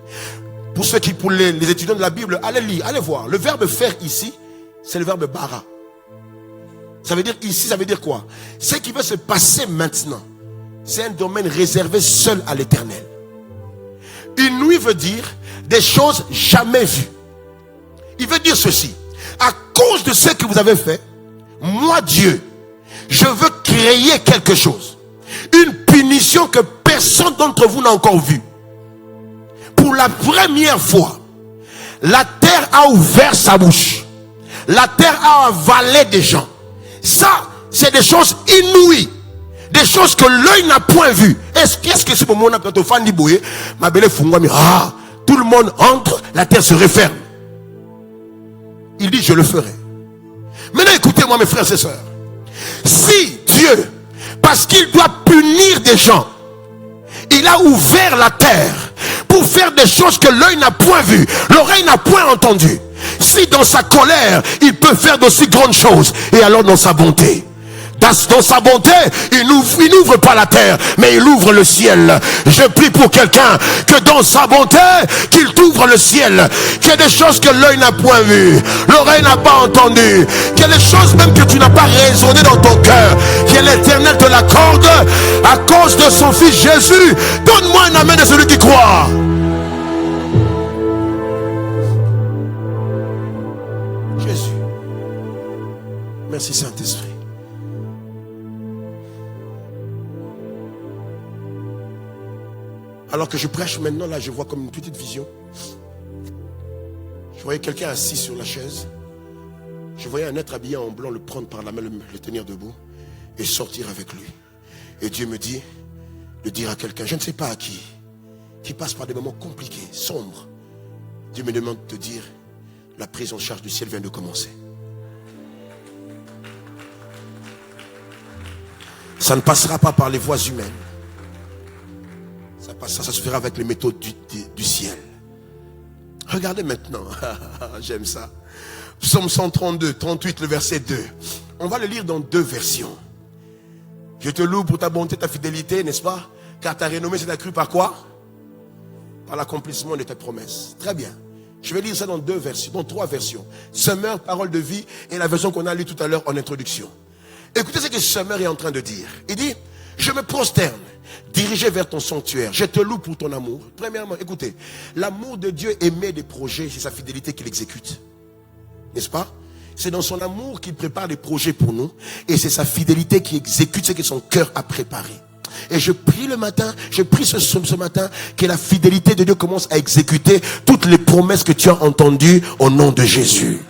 Pour les étudiants de la Bible, allez lire, allez voir. Le verbe faire ici, c'est le verbe bara. Ça veut dire ici, ça veut dire quoi? Ce qui va se passer maintenant, c'est un domaine réservé seul à l'Éternel. Inouï veut dire des choses jamais vues. Il veut dire ceci. À cause de ce que vous avez fait, moi Dieu, je veux créer quelque chose. Une punition que personne d'entre vous n'a encore vue. Pour la première fois, la terre a ouvert sa bouche. La terre a avalé des gens. Ça, c'est des choses inouïes. Des choses que l'œil n'a point vues. Qu'est-ce que c'est pour moi? Tout le monde entre, la terre se referme. Il dit, je le ferai. Maintenant, écoutez-moi, mes frères et sœurs. Si Dieu, parce qu'il doit punir des gens, il a ouvert la terre pour faire des choses que l'œil n'a point vues, l'oreille n'a point entendues. Si dans sa colère, il peut faire d'aussi grandes choses, et alors dans sa bonté, Dans sa bonté, il n'ouvre pas la terre, mais il ouvre le ciel. Je prie pour quelqu'un que dans sa bonté, qu'il t'ouvre le ciel. Qu'il y ait des choses que l'œil n'a point vues, l'oreille n'a pas entendues, qu'il y ait des choses même que tu n'as pas raisonnées dans ton cœur. Que l'Éternel te l'accorde à cause de son Fils Jésus. Donne-moi un amen de celui qui croit. Jésus. Merci Saint-Esprit. Alors que je prêche maintenant, là, je vois comme une petite vision. Je voyais quelqu'un assis sur la chaise. Je voyais un être habillé en blanc le prendre par la main, le tenir debout et sortir avec lui. Et Dieu me dit de dire à quelqu'un, je ne sais pas à qui passe par des moments compliqués, sombres. Dieu me demande de te dire, la prise en charge du ciel vient de commencer. Ça ne passera pas par les voies humaines. Ça se fera avec les méthodes du ciel. Regardez maintenant. J'aime ça. Psaume 132, 38, le verset 2. On va le lire dans deux versions. Je te loue pour ta bonté, ta fidélité, n'est-ce pas? Car ta renommée s'est accrue par quoi? Par l'accomplissement de tes promesses. Très bien. Je vais lire ça dans deux versions, dans trois versions. Summer, parole de vie, et la version qu'on a lue tout à l'heure en introduction. Écoutez ce que Summer est en train de dire. Il dit, je me prosterne, dirigé vers ton sanctuaire. Je te loue pour ton amour. Premièrement, écoutez, l'amour de Dieu émet des projets, c'est sa fidélité qu'il exécute. N'est-ce pas? C'est dans son amour qu'il prépare des projets pour nous. Et c'est sa fidélité qui exécute ce que son cœur a préparé. Et je prie le matin, je prie ce matin que la fidélité de Dieu commence à exécuter toutes les promesses que tu as entendues au nom de Jésus.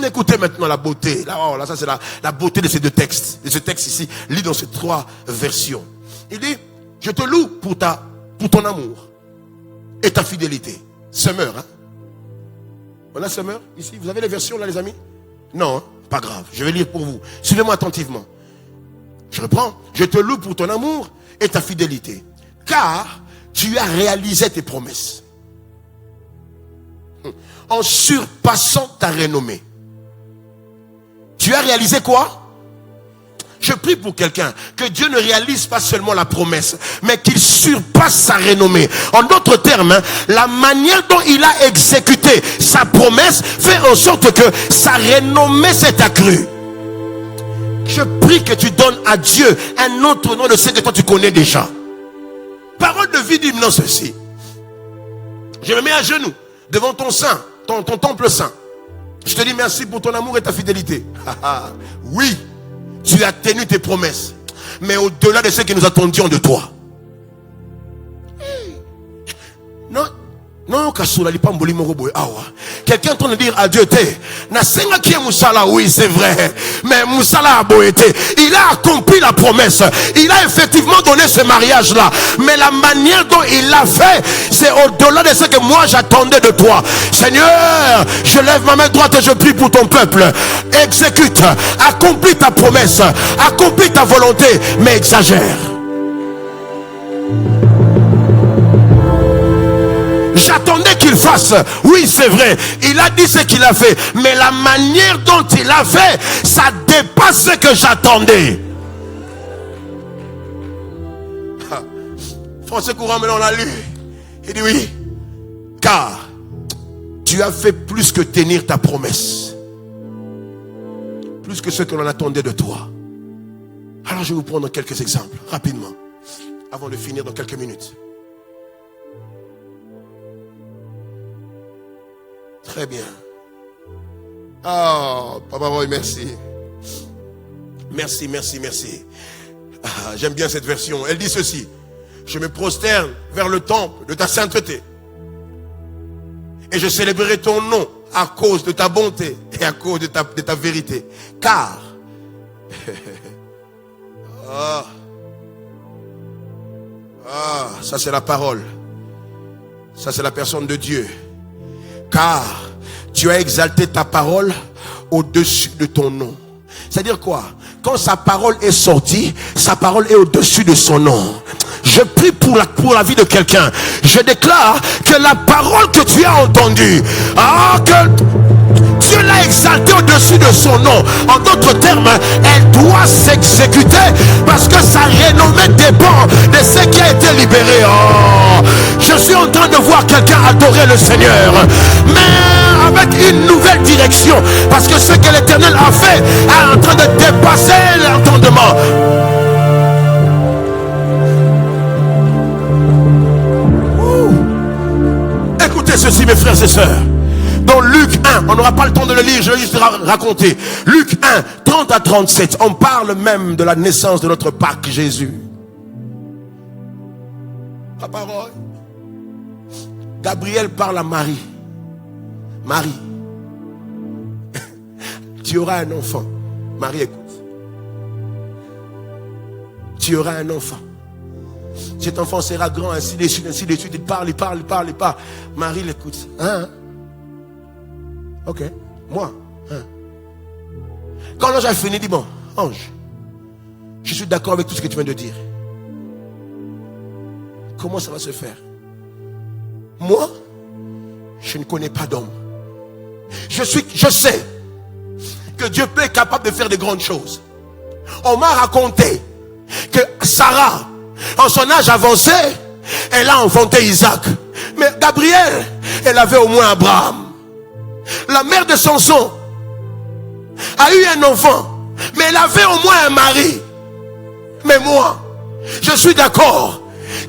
Écoutez maintenant la beauté. Là, ça c'est la beauté de ces deux textes. De ce texte ici, lit dans ces trois versions. Il dit, je te loue pour ton amour et ta fidélité. Summer, hein? On a Summer ici. Vous avez les versions là, les amis? Non, hein? Pas grave. Je vais lire pour vous. Suivez-moi attentivement. Je reprends. Je te loue pour ton amour et ta fidélité. Car tu as réalisé tes promesses. En surpassant ta renommée. Tu as réalisé quoi? Je prie pour quelqu'un que Dieu ne réalise pas seulement la promesse, mais qu'il surpasse sa renommée. En d'autres termes, la manière dont il a exécuté sa promesse fait en sorte que sa renommée s'est accrue. Je prie que tu donnes à Dieu un autre nom de ce que toi tu connais déjà. Parole de vie dit non ceci. Je me mets à genoux devant ton sein, ton temple saint. Je te dis merci pour ton amour et ta fidélité. Oui, tu as tenu tes promesses. Mais au-delà de ce que nous attendions de toi. Non, quelqu'un entend dire à Dieu, oui c'est vrai, mais Moussala a beau été, il a accompli la promesse, il a effectivement donné ce mariage là, mais la manière dont il l'a fait, c'est au-delà de ce que moi j'attendais de toi. Seigneur, je lève ma main droite et je prie pour ton peuple. Exécute, accomplis ta promesse, accomplis ta volonté, mais exagère. J'attendais qu'il fasse. Oui, c'est vrai. Il a dit ce qu'il a fait. Mais la manière dont il a fait, ça dépasse ce que j'attendais. Français courant, mais on l'a lu. Il dit oui. Car tu as fait plus que tenir ta promesse. Plus que ce que l'on attendait de toi. Alors je vais vous prendre quelques exemples, rapidement. Avant de finir dans quelques minutes. Très bien. Oh, Papa Roy, merci. Merci. J'aime bien cette version. Elle dit ceci. Je me prosterne vers le temple de ta sainteté. Et je célébrerai ton nom à cause de ta bonté et à cause de ta vérité. Car ça c'est la parole. Ça c'est la personne de Dieu. Car tu as exalté ta parole au-dessus de ton nom. C'est-à-dire quoi? Quand sa parole est sortie, sa parole est au-dessus de son nom. Je prie pour la vie de quelqu'un. Je déclare que la parole que tu as entendue, que Dieu l'a exalté au-dessus de son nom. En d'autres termes, elle doit s'exécuter parce que sa renommée dépend de ce qui a été libéré. Oh, je suis en train de voir quelqu'un adorer le Seigneur, mais avec une nouvelle direction, parce que ce que l'Éternel a fait est en train de dépasser l'entendement. Écoutez ceci, mes frères et sœurs. Dans Luc 1, on n'aura pas le temps de le lire, je vais juste raconter. Luc 1, 30 à 37, on parle même de la naissance de notre Pâque Jésus. La parole. Gabriel parle à Marie. Marie, tu auras un enfant. Marie, écoute. Tu auras un enfant. Cet enfant sera grand, ainsi de suite, ainsi de suite. Il parle. Marie l'écoute. Hein? Ok. Moi. Hein? Quand l'ange a fini, il dit, bon, ange, je suis d'accord avec tout ce que tu viens de dire. Comment ça va se faire? Moi, je ne connais pas d'homme. Je sais que Dieu peut être capable de faire de grandes choses. On m'a raconté que Sarah, en son âge avancé, elle a enfanté Isaac. Mais Gabriel, elle avait au moins Abraham. La mère de Samson a eu un enfant, mais elle avait au moins un mari. Mais moi, je suis d'accord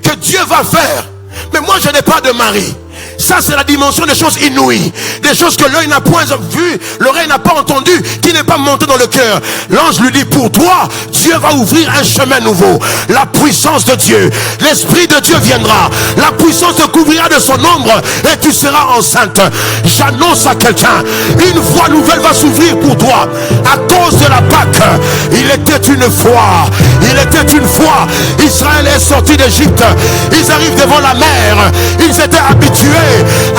que Dieu va faire, mais moi je n'ai pas de mari. Ça c'est la dimension des choses inouïes, des choses que l'œil n'a point vu, l'oreille n'a pas entendu, qui n'est pas monté dans le cœur. L'ange lui dit, pour toi, Dieu va ouvrir un chemin nouveau. La puissance de Dieu, l'Esprit de Dieu viendra, la puissance te couvrira de son ombre et tu seras enceinte. J'annonce à quelqu'un, une voie nouvelle va s'ouvrir pour toi. À cause de la Pâque, il était une fois, Israël est sorti d'Égypte, ils arrivent devant la mer, ils étaient habitués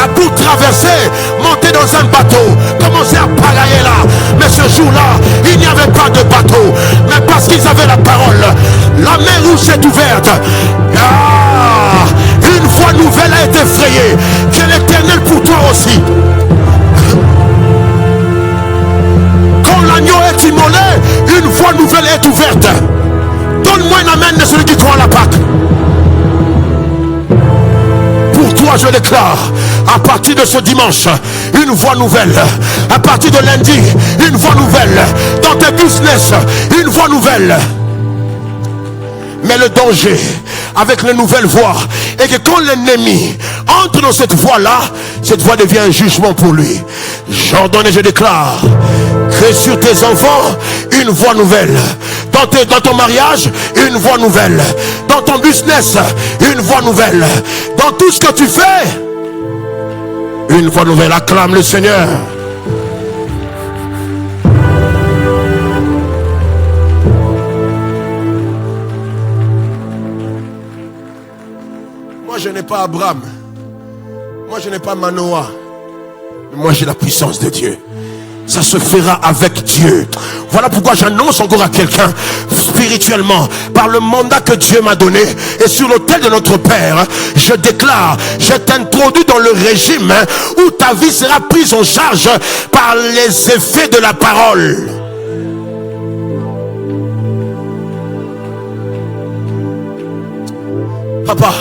à tout traverser, monter dans un bateau, commencer à pagailler là. Mais ce jour-là, il n'y avait pas de bateau, mais parce qu'ils avaient la parole, la mer rouge s'est ouverte. Une voie nouvelle a été frayée. Que l'Éternel pour toi aussi. Quand l'agneau est immolé, une voie nouvelle est ouverte. Donne-moi un amen de celui qui croit à la Pâque. Pour toi, je déclare, à partir de ce dimanche, une voie nouvelle. À partir de lundi, une voie nouvelle. Dans tes business, une voie nouvelle. Mais le danger avec les nouvelles voies est que quand l'ennemi entre dans cette voie-là, cette voie devient un jugement pour lui. J'ordonne et je déclare que sur tes enfants, une voie nouvelle. Dans ton mariage, une voie nouvelle. Dans ton business, une voie nouvelle. Dans tout ce que tu fais, une voie nouvelle. Acclame le Seigneur. Moi, je n'ai pas Abraham. Moi, je n'ai pas Manoah. Mais moi, j'ai la puissance de Dieu. Ça se fera avec Dieu. Voilà pourquoi j'annonce encore à quelqu'un spirituellement, par le mandat que Dieu m'a donné et sur l'autel de notre Père, je déclare, je t'introduis dans le régime où ta vie sera prise en charge par les effets de la parole. Papa,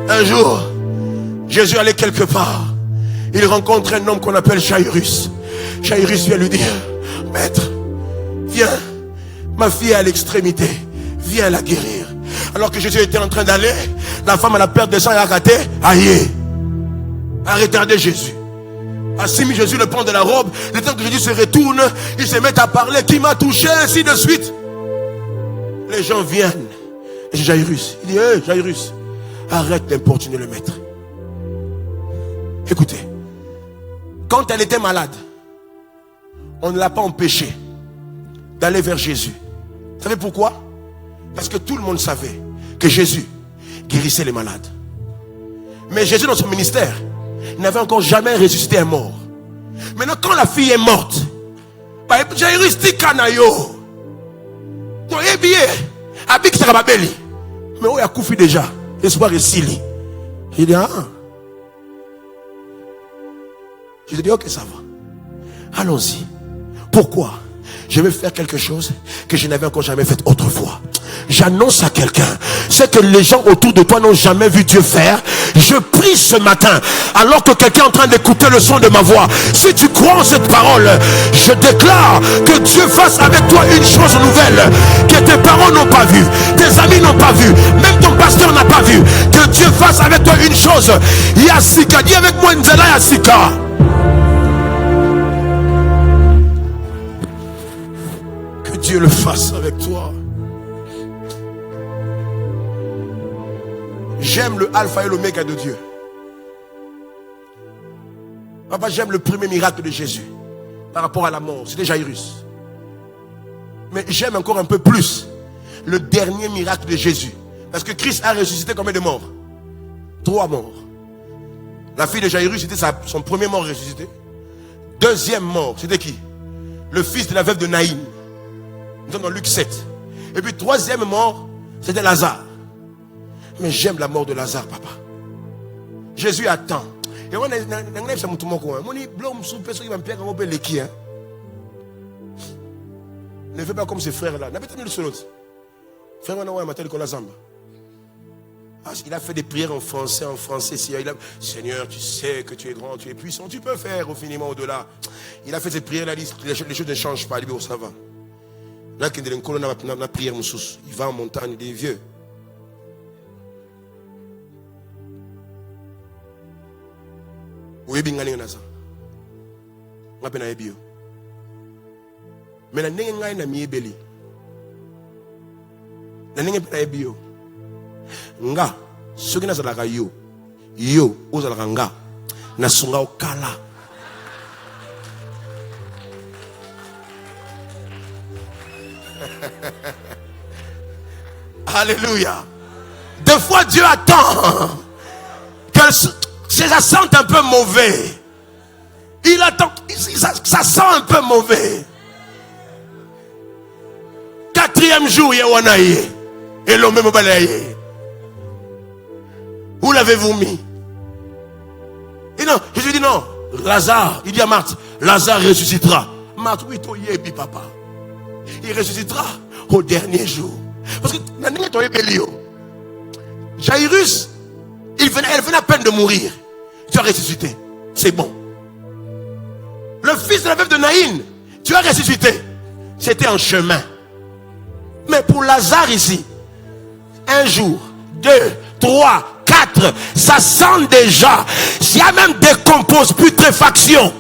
un jour, Jésus allait quelque part. Il rencontre un homme qu'on appelle Jairus. Jairus vient lui dire, maître, viens, ma fille est à l'extrémité, viens la guérir. Alors que Jésus était en train d'aller, la femme à la perte de sang a raté, aïe, a retardé Jésus. A mis Jésus le pan de la robe, le temps que Jésus se retourne, il se met à parler, qui m'a touché, ainsi de suite. Les gens viennent, et Jairus, il dit, hey, Jairus, arrête d'importuner le maître. Écoutez, quand elle était malade, on ne l'a pas empêché d'aller vers Jésus. Vous savez pourquoi? Parce que tout le monde savait que Jésus guérissait les malades. Mais Jésus, dans son ministère, n'avait encore jamais ressuscité un mort. Maintenant, quand la fille est morte, Jairus dit Kanayo. Mais où il a couffé déjà? L'espoir est sili. Il dit, ah. Je lui dis, ok, ça va. Allons-y. Pourquoi? Je vais faire quelque chose que je n'avais encore jamais fait autrefois. J'annonce à quelqu'un ce que les gens autour de toi n'ont jamais vu Dieu faire. Je prie ce matin, alors que quelqu'un est en train d'écouter le son de ma voix. Si tu crois en cette parole, je déclare que Dieu fasse avec toi une chose nouvelle que tes parents n'ont pas vu, tes amis n'ont pas vu, même ton pasteur n'a pas vu. Que Dieu fasse avec toi une chose. Yassika, dis avec moi Nzela Yassika. Dieu le fasse avec toi. J'aime le alpha et l'oméga de Dieu. Papa, j'aime le premier miracle de Jésus par rapport à la mort, c'était Jairus. Mais j'aime encore un peu plus le dernier miracle de Jésus, parce que Christ a ressuscité combien de morts? 3 morts. La fille de Jairus, c'était son premier mort ressuscité. Deuxième mort, c'était qui? Le fils de la veuve de Naïm. Nous sommes dans Luc 7. Et puis troisième mort, c'était Lazare. Mais j'aime la mort de Lazare, papa. Jésus attend. Et on ne fais pas comme ces frères-là. Frère, il a fait des prières en français. Seigneur, tu sais que tu es grand, tu es puissant, tu peux faire infiniment au-delà. Il a fait ces prières-là, les choses ne changent pas. Il dit, ça va. Là, il va en montagne, il est vieux. Mais nga soki nazalaka yo ozalaka nga nasunga okala. Alléluia. Des fois Dieu attend que ça sente un peu mauvais. Il attend, ça sent un peu mauvais. 4e jour, Yewanaye. Et l'homme me balaye. Où l'avez-vous mis? Et non, Jésus dit non. Lazare, il dit à Marthe, Lazare ressuscitera. Marthe, oui, toi, yebi, papa. Il ressuscitera au dernier jour. Parce que Jairus, elle venait à peine de mourir. Tu as ressuscité. C'est bon. Le fils de la veuve de Naïm, tu as ressuscité. C'était en chemin. Mais pour Lazare ici, 1 jour, 2, 3, 4, ça sent déjà. S'il y a même décompose, putréfaction.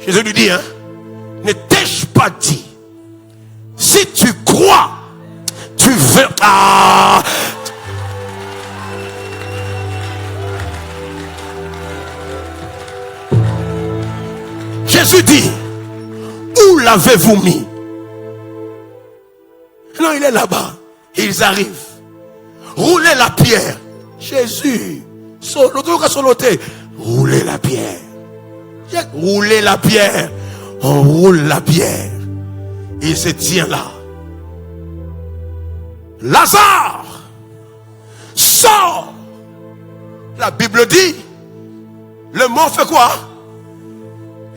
Jésus lui dit, ne t'ai-je pas dit, si tu crois, tu verras. Jésus dit, où l'avez-vous mis? Non, il est là-bas. Ils arrivent. Roulez la pierre. Jésus, roulez la pierre. Roulez la pierre. On roule la pierre. Il se tient là. Lazare, sort. La Bible dit, le mort fait quoi?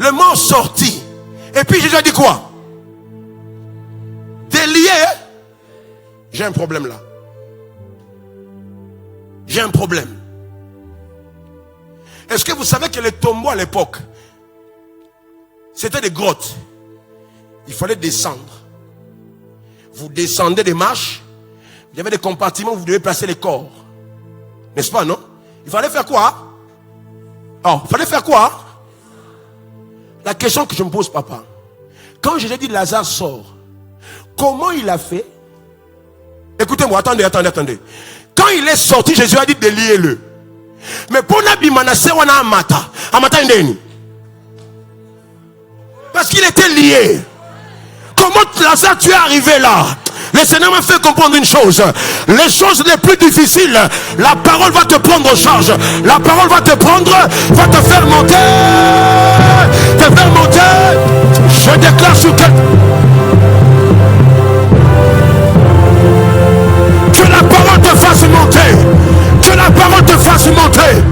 Le mort sortit. Et puis Jésus a dit quoi? T'es lié? J'ai un problème là. J'ai un problème. Est-ce que vous savez que les tombeaux à l'époque, c'était des grottes? Il fallait descendre. Vous descendez des marches. Il y avait des compartiments où vous devez placer les corps. N'est-ce pas, non? Il fallait faire quoi? Oh, il fallait faire quoi? La question que je me pose, papa. Quand Jésus dit Lazare sort, comment il a fait? Écoutez-moi, attendez. Quand il est sorti, Jésus a dit de lier-le. Mais pour Nabi Manassé, on a un mata. Parce qu'il était lié. Comment Lazare, tu es arrivé là? Le Seigneur m'a fait comprendre une chose. Les choses les plus difficiles, la parole va te prendre en charge. La parole va te prendre, va te faire monter. Te faire monter. Je déclare sur quel... Que la parole te fasse monter. Que la parole te fasse monter.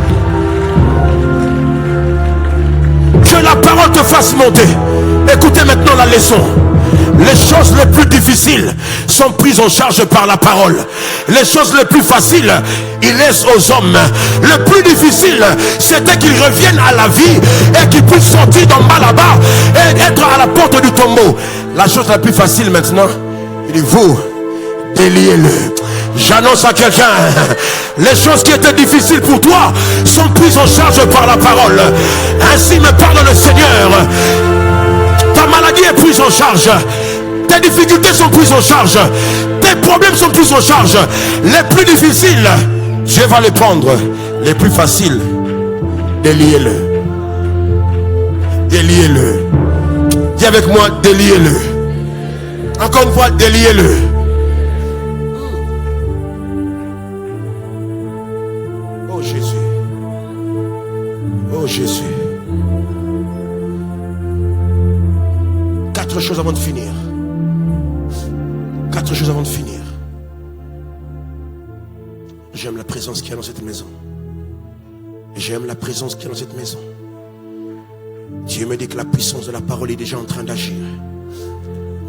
volonté. Écoutez maintenant la leçon. Les choses les plus difficiles sont prises en charge par la parole. Les choses les plus faciles, il laisse aux hommes. Le plus difficile, c'était qu'ils reviennent à la vie et qu'ils puissent sortir d'en bas là-bas et être à la porte du tombeau. La chose la plus facile maintenant, il dit vous, déliez-le. J'annonce à quelqu'un, les choses qui étaient difficiles pour toi sont prises en charge par la parole. Ainsi me parle le Seigneur. Ta maladie est prise en charge. Tes difficultés sont prises en charge. Tes problèmes sont pris en charge. Les plus difficiles, Dieu va les prendre. Les plus faciles, déliez-le. Déliez-le. Dis avec moi, déliez-le. Encore une fois, déliez-le. Oh Jésus. Oh Jésus. 4 choses avant de finir. 4 choses avant de finir. J'aime la présence qu'il y a dans cette maison. J'aime la présence qu'il y a dans cette maison. Dieu me dit que la puissance de la parole est déjà en train d'agir.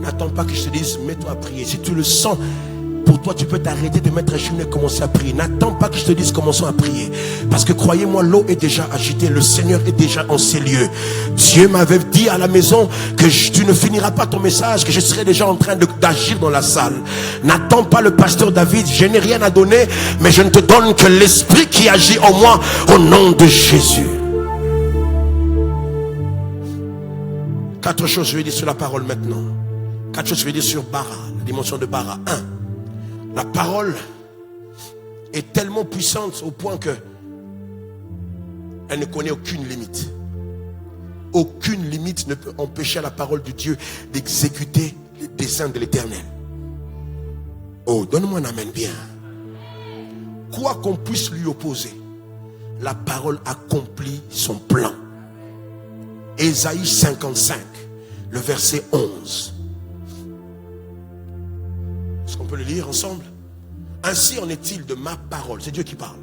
N'attends pas que je te dise, mets-toi à prier. Si tu le sens, pour toi, tu peux t'arrêter de mettre à genoux et commencer à prier. N'attends pas que je te dise, commençons à prier. Parce que croyez-moi, l'eau est déjà agitée. Le Seigneur est déjà en ces lieux. Dieu m'avait dit à la maison que tu ne finiras pas ton message, que je serai déjà en train d'agir dans la salle. N'attends pas le pasteur David. Je n'ai rien à donner, mais je ne te donne que l'esprit qui agit en moi au nom de Jésus. 4 choses je vais dire sur la parole maintenant. 4 choses je vais dire sur Bara, la dimension de Bara. 1. La parole est tellement puissante au point que elle ne connaît aucune limite. Aucune limite ne peut empêcher la parole de Dieu d'exécuter les desseins de l'Éternel. Oh, donne-moi un amen bien. Quoi qu'on puisse lui opposer, la parole accomplit son plan. Ésaïe 55, le verset 11. Est-ce qu'on peut le lire ensemble? Ainsi en est-il de ma parole. C'est Dieu qui parle.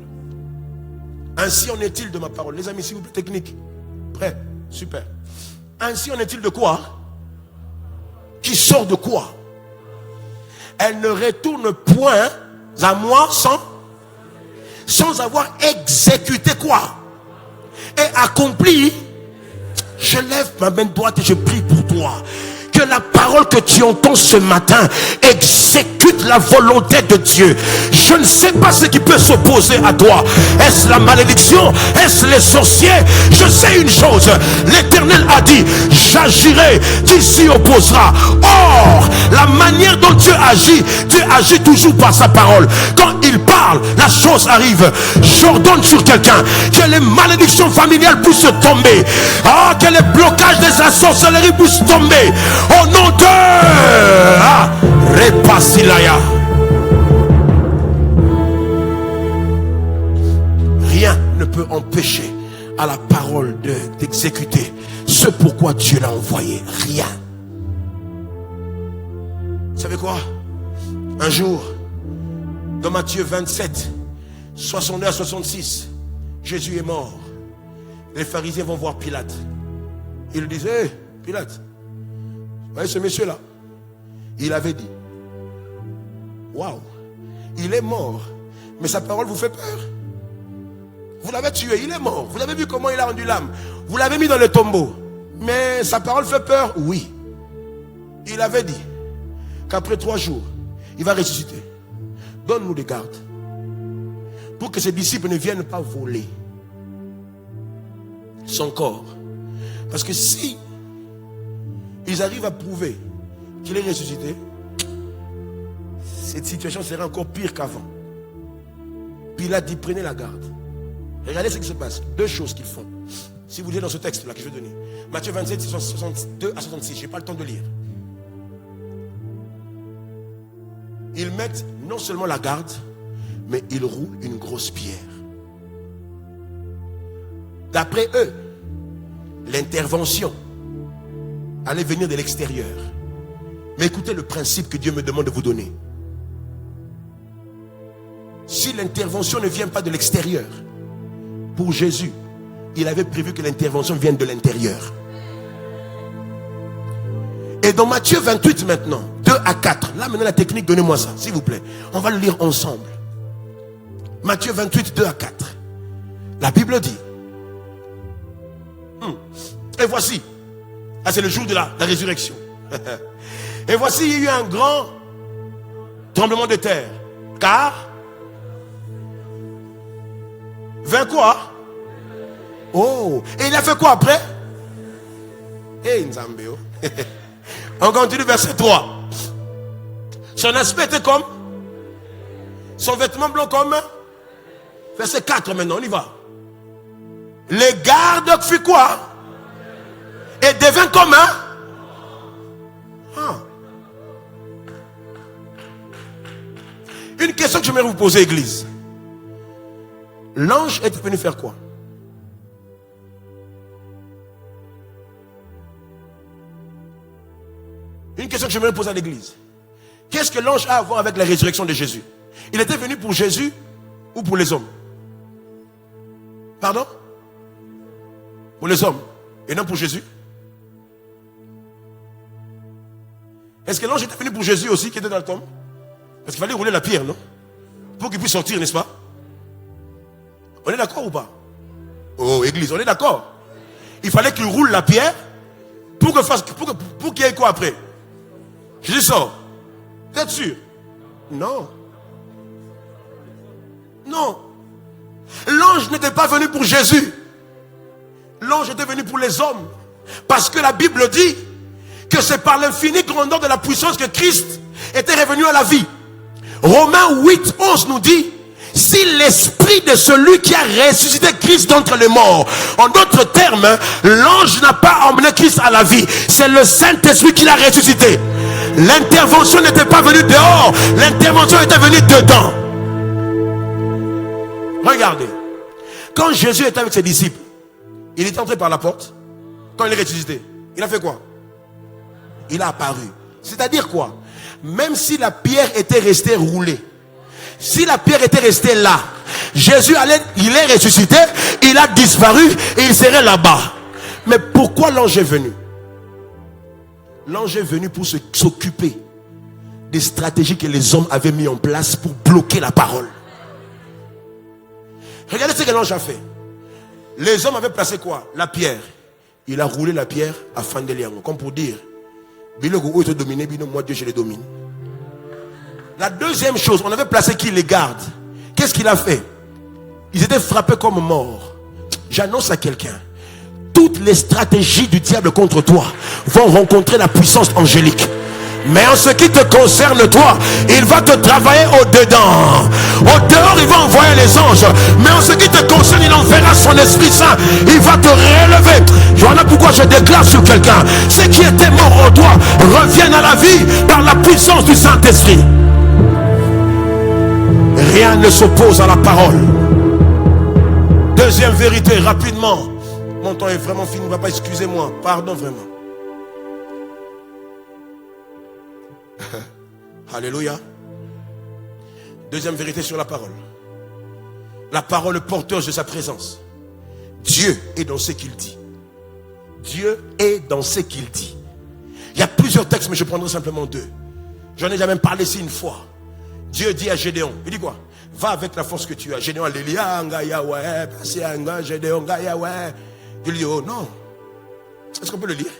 Ainsi en est-il de ma parole. Les amis, s'il vous plaît, technique. Prêt? Super. Ainsi en est-il de quoi? Qui sort de quoi? Elle ne retourne point à moi sans avoir exécuté quoi? Et accompli. Je lève ma main droite et je prie pour toi. Que la parole que tu entends ce matin exécute la volonté de Dieu. Je ne sais pas ce qui peut s'opposer à toi. Est-ce la malédiction? Est-ce les sorciers? Je sais une chose. L'Éternel a dit, j'agirai, qui s'y opposera. Or, la manière dont Dieu agit toujours par sa parole. Quand il parle, la chose arrive. J'ordonne sur quelqu'un que les malédictions familiales puissent tomber. Ah, que les blocages des sorcelleries puissent tomber. Au nom de Repasilaya. Rien ne peut empêcher à la parole d'exécuter ce pourquoi Dieu l'a envoyé. Rien. Vous savez quoi? Un jour, dans Matthieu 27, 62 à 66, Jésus est mort. Les pharisiens vont voir Pilate. Ils lui disent, hé, Pilate, vous voyez ce monsieur-là? Il avait dit, waouh, il est mort, mais sa parole vous fait peur. Vous l'avez tué, il est mort. Vous avez vu comment il a rendu l'âme. Vous l'avez mis dans le tombeau, mais sa parole fait peur. Oui. Il avait dit qu'après 3 jours, il va ressusciter. Donne-nous des gardes pour que ses disciples ne viennent pas voler son corps. Parce que si ils arrivent à prouver qu'il est ressuscité, cette situation sera encore pire qu'avant. Pilate dit, prenez la garde. Regardez ce qui se passe. 2 choses qu'ils font. Si vous lisez dans ce texte-là que je vais donner. Matthieu 27, 62 à 66. Je n'ai pas le temps de lire. Ils mettent non seulement la garde, mais ils roulent une grosse pierre. D'après eux, l'intervention allait venir de l'extérieur. Mais écoutez le principe que Dieu me demande de vous donner. Si l'intervention ne vient pas de l'extérieur, pour Jésus, il avait prévu que l'intervention vienne de l'intérieur. Et dans Matthieu 28 maintenant, 2 à 4. Là maintenant la technique, donnez-moi ça, s'il vous plaît. On va le lire ensemble. Matthieu 28, 2 à 4. La Bible dit. Et voici. Ah, c'est le jour de la résurrection. Et voici, il y a eu un grand tremblement de terre. Car vint quoi? Oh. Et il a fait quoi après? Eh, Nzambeo. On continue verset 3. Son aspect était comme son vêtement blanc comme. Verset 4 maintenant, on y va. Les gardes fit quoi? Et devint comme un. Une question que j'aimerais vous poser, église. L'ange est venu faire quoi? Une question que j'aimerais poser à l'église. Qu'est-ce que l'ange a à voir avec la résurrection de Jésus? Il était venu pour Jésus ou pour les hommes? Pardon? Pour les hommes et non pour Jésus? Est-ce que l'ange était venu pour Jésus aussi qui était dans le tombe? Parce qu'il fallait rouler la pierre, non? Pour qu'il puisse sortir, n'est-ce pas? On est d'accord ou pas? Oh, église, on est d'accord? Il fallait qu'il roule la pierre pour qu'il y ait quoi après? Jésus sort. Vous êtes sûr? Non. Non. L'ange n'était pas venu pour Jésus. L'ange était venu pour les hommes. Parce que la Bible dit que c'est par l'infinie grandeur de la puissance que Christ était revenu à la vie. Romains 8, 11 nous dit: si l'esprit de celui qui a ressuscité Christ d'entre les morts, en d'autres termes, l'ange n'a pas emmené Christ à la vie, c'est le Saint-Esprit qui l'a ressuscité. L'intervention n'était pas venue dehors, l'intervention était venue dedans. Regardez, quand Jésus était avec ses disciples, il est entré par la porte. Quand il est ressuscité, il a fait quoi? Il a apparu. C'est-à-dire quoi? Même si la pierre était restée roulée, si la pierre était restée là, Jésus il est ressuscité, il a disparu et il serait là-bas. Mais pourquoi l'ange est venu? L'ange est venu pour s'occuper des stratégies que les hommes avaient mis en place pour bloquer la parole. Regardez ce que l'ange a fait. Les hommes avaient placé quoi? La pierre. Il a roulé la pierre à Fandeliango, comme pour dire: moi Dieu je les domine. La deuxième chose, on avait placé qui? Les gardes. Qu'est-ce qu'il a fait? Ils étaient frappés comme morts. J'annonce à quelqu'un: toutes les stratégies du diable contre toi vont rencontrer la puissance angélique. Mais en ce qui te concerne toi, il va te travailler au-dedans. Au-dehors, il va envoyer les anges. Mais en ce qui te concerne, il enverra son Esprit Saint. Il va te relever. Voilà pourquoi je déclare sur quelqu'un: ceux qui étaient morts en toi reviennent à la vie par la puissance du Saint-Esprit. Rien ne s'oppose à la parole. Deuxième vérité, rapidement. Mon temps est vraiment fini, papa, excusez-moi. Pardon vraiment. Alléluia. Deuxième vérité sur la parole. La parole porteuse de sa présence. Dieu est dans ce qu'il dit. Dieu est dans ce qu'il dit. Il y a plusieurs textes, mais je prendrai simplement deux. J'en ai déjà même parlé ici une fois. Dieu dit à Gédéon, il dit quoi? Va avec la force que tu as. Gédéon, alléluia, Gédéon, Dieu lui dit: oh non. Est-ce qu'on peut le lire?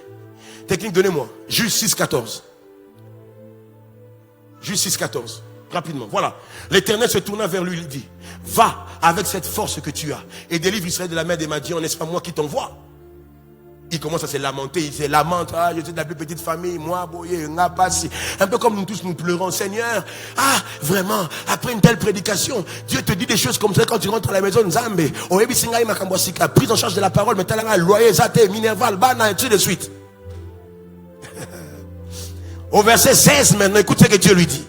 Technique, donnez-moi. Juge 6,14. Juge 6,14. Rapidement. Voilà. L'Éternel se tourna vers lui, il dit: va avec cette force que tu as et délivre Israël de la main des Madians. N'est-ce pas moi qui t'envoie? Il commence à se lamenter. Il se lamente: ah, je suis de la plus petite famille, moi, boyé, n'a pas si. Un peu comme nous tous nous pleurons: Seigneur, ah, vraiment, après une telle prédication, Dieu te dit des choses comme ça quand tu rentres à la maison. Nzambe, prise en charge de la parole, mais t'as loyer, zate, minerval, bana, et ainsi de suite. Au verset 16 maintenant, écoute ce que Dieu lui dit.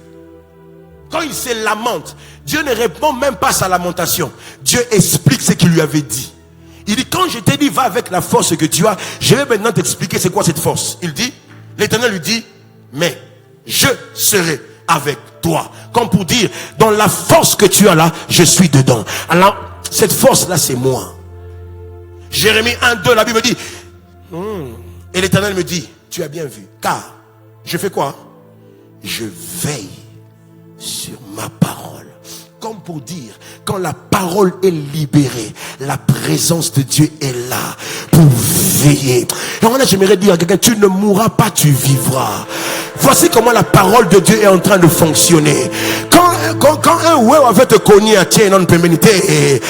Quand il se lamente, Dieu ne répond même pas à sa lamentation. Dieu explique ce qu'il lui avait dit. Il dit: quand je t'ai dit va avec la force que tu as, je vais maintenant t'expliquer c'est quoi cette force. Il dit, l'Éternel lui dit: mais je serai avec toi. Comme pour dire, dans la force que tu as là, je suis dedans. Alors, cette force là, c'est moi. Jérémie 1, 2, la Bible dit, et l'Éternel me dit: tu as bien vu, car Je fais quoi? Je veille sur ma parole. Comme pour dire, quand la parole est libérée, la présence de Dieu est là pour veiller. Et voilà, j'aimerais dire à quelqu'un, tu ne mourras pas, tu vivras. Voici comment la parole de Dieu est en train de fonctionner. Quand un ouais avait te connu à tiens non péménité et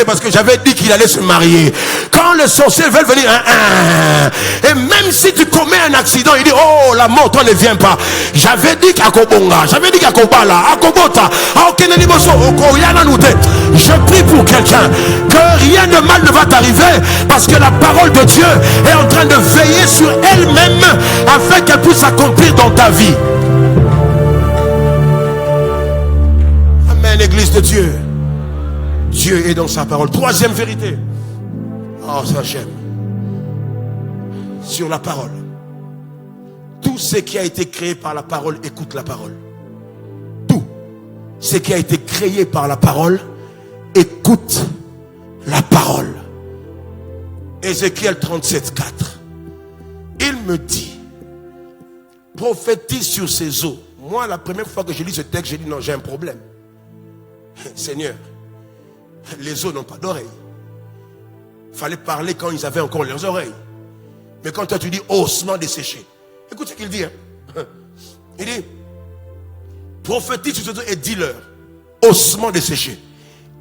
parce que j'avais dit qu'il allait se marier. Quand les sorciers veulent venir, et même si tu commets un accident, il dit oh la mort toi ne viens pas. J'avais dit qu'à Kobonga, j'avais dit qu'à Kobala, à Kobota, à Okeneniboso, je prie pour quelqu'un que rien de mal ne va t'arriver parce que la parole de Dieu est en train de veiller sur elle-même afin qu'elle puisse s'accomplir dans ta vie. Amen, Église de Dieu. Dieu est dans sa parole. Troisième vérité. Oh, ça j'aime. Sur la parole. Tout ce qui a été créé par la parole, écoute la parole. Tout ce qui a été créé par la parole, écoute la parole. Ézéchiel 37, 4. Il me dit, prophétise sur ces eaux. Moi, la première fois que je lis ce texte, j'ai dit non, j'ai un problème. Seigneur, les eaux n'ont pas d'oreilles. Il fallait parler quand ils avaient encore leurs oreilles. Mais quand toi tu dis ossements desséchés, écoute ce qu'il dit. Il dit, prophétise sur ces eaux et dis-leur, ossements desséchés,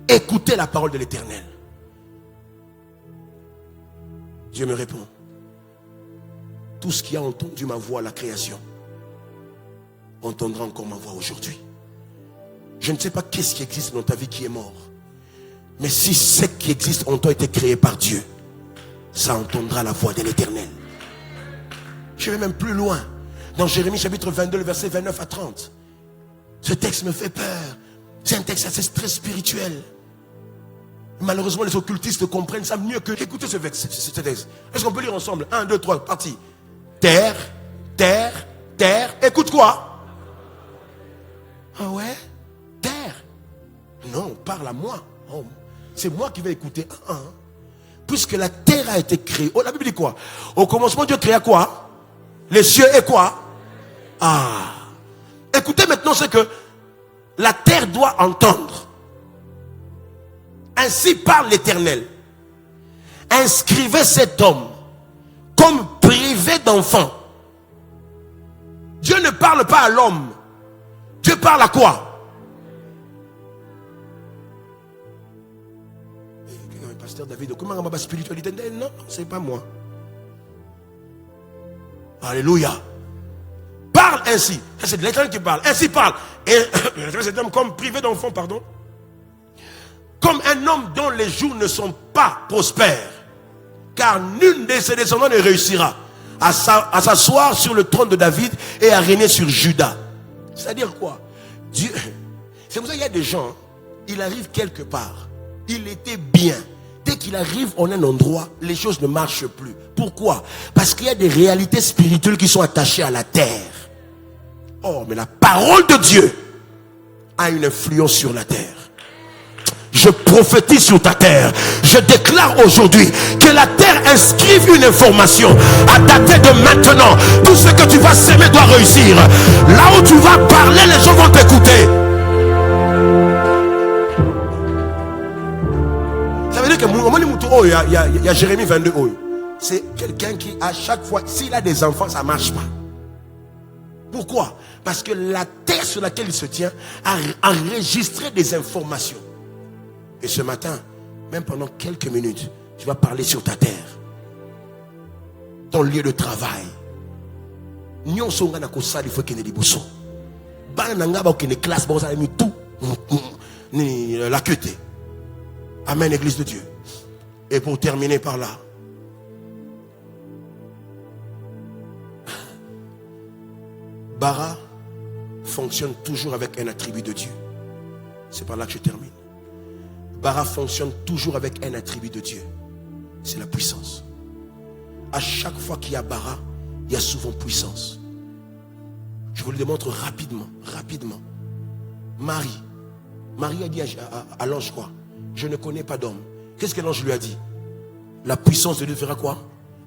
écoutez la parole de l'Éternel. Dieu me répond, tout ce qui a entendu ma voix à la création entendra encore ma voix aujourd'hui. Je ne sais pas qu'est-ce qui existe dans ta vie qui est mort. Mais si ce qui existe en toi a été créé par Dieu, ça entendra la voix de l'Éternel. Je vais même plus loin. Dans Jérémie chapitre 22, le verset 29 à 30. Ce texte me fait peur. C'est un texte assez très spirituel. Malheureusement, les occultistes comprennent ça mieux que... Écoutez ce texte. Est-ce qu'on peut lire ensemble? 1, 2, 3, parti. Terre, terre, terre. Écoute quoi? Ah ouais? Terre. Non, parle à moi. Oh, c'est moi qui vais écouter. Puisque la terre a été créée. Oh, la Bible dit quoi? Au commencement, Dieu créa quoi? Les cieux et quoi? Ah. Écoutez maintenant ce que la terre doit entendre. Ainsi parle l'Éternel. Inscrivez cet homme comme privé d'enfant. Dieu ne parle pas à l'homme. Dieu parle à quoi? Pasteur David, comment on va spiritualité? Non, c'est pas moi. Alléluia. Parle ainsi. C'est de l'Éternel qui parle. Ainsi parle. Et cet homme comme privé d'enfant, pardon. Comme un homme dont les jours ne sont pas prospères. Car nul de ses descendants ne réussira à s'asseoir sur le trône de David et à régner sur Juda. C'est-à-dire quoi? Dieu. C'est pour ça qu'il y a des gens, il arrive quelque part, il était bien. Dès qu'il arrive en un endroit, les choses ne marchent plus. Pourquoi? Parce qu'il y a des réalités spirituelles qui sont attachées à la terre. Oh, mais la parole de Dieu a une influence sur la terre. Je prophétise sur ta terre. Je déclare aujourd'hui que la terre inscrive une information à dater de maintenant. Tout ce que tu vas s'aimer doit réussir. Là où tu vas parler, les gens vont t'écouter. Ça veut dire que il y a Jérémie 22. C'est quelqu'un qui, à chaque fois, s'il a des enfants, ça ne marche pas. Pourquoi? Parce que la terre sur laquelle il se tient a enregistré des informations. Et ce matin, même pendant quelques minutes, tu vas parler sur ta terre. Ton lieu de travail. Nyon songa na kosali faut qu'il ne dibuso. Bana nanga ba kene classe ba ça mis tout ni la queue. Amen, Église de Dieu. Et pour terminer par là, Bara fonctionne toujours avec un attribut de Dieu. C'est par là que je termine. Bara fonctionne toujours avec un attribut de Dieu. C'est la puissance. À chaque fois qu'il y a Bara, il y a souvent puissance. Je vous le démontre rapidement. Marie a dit à l'ange quoi? Je ne connais pas d'homme. Qu'est-ce que l'ange lui a dit? La puissance de Dieu fera quoi?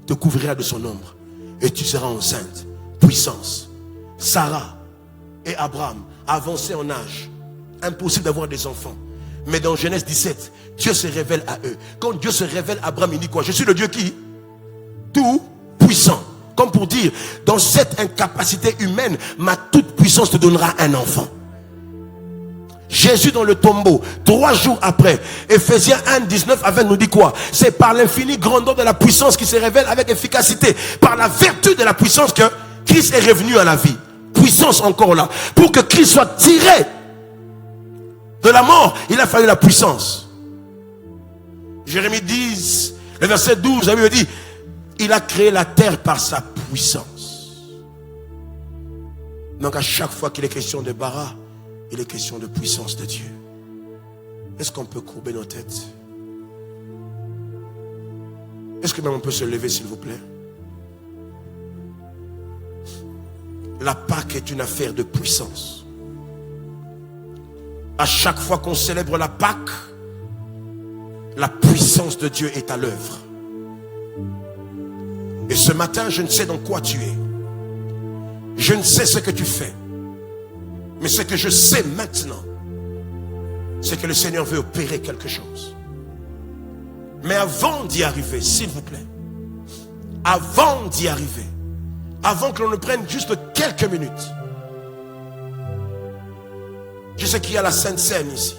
Te couvrira de son ombre. Et tu seras enceinte. puissance. Sarah et Abraham avancés en âge. Impossible d'avoir des enfants. Mais dans Genèse 17, Dieu se révèle à eux. Quand Dieu se révèle à Abraham, il dit quoi? Je suis le Dieu qui? Tout puissant. Comme pour dire, dans cette incapacité humaine, ma toute puissance te donnera un enfant. Jésus dans le tombeau, 3 jours après, Ephésiens 1, 19 à 20 nous dit quoi? C'est par l'infinie grandeur de la puissance qui se révèle avec efficacité. Par la vertu de la puissance que Christ est revenu à la vie. Puissance encore là. Pour que Christ soit tiré de la mort, il a fallu la puissance. Jérémie 10, le verset 12, la Bible dit, il a créé la terre par sa puissance. Donc à chaque fois qu'il est question de bara, il est question de puissance de Dieu. Est-ce qu'on peut courber nos têtes? Est-ce que même on peut se lever, s'il vous plaît? La Pâque est une affaire de puissance. À chaque fois qu'on célèbre la Pâque, la puissance de Dieu est à l'œuvre. Et ce matin, je ne sais dans quoi tu es. Je ne sais ce que tu fais. Mais ce que je sais maintenant, c'est que le Seigneur veut opérer quelque chose. Mais avant d'y arriver, s'il vous plaît, avant d'y arriver, avant que l'on ne prenne juste quelques minutes, je sais qu'il y a la Sainte Seine ici.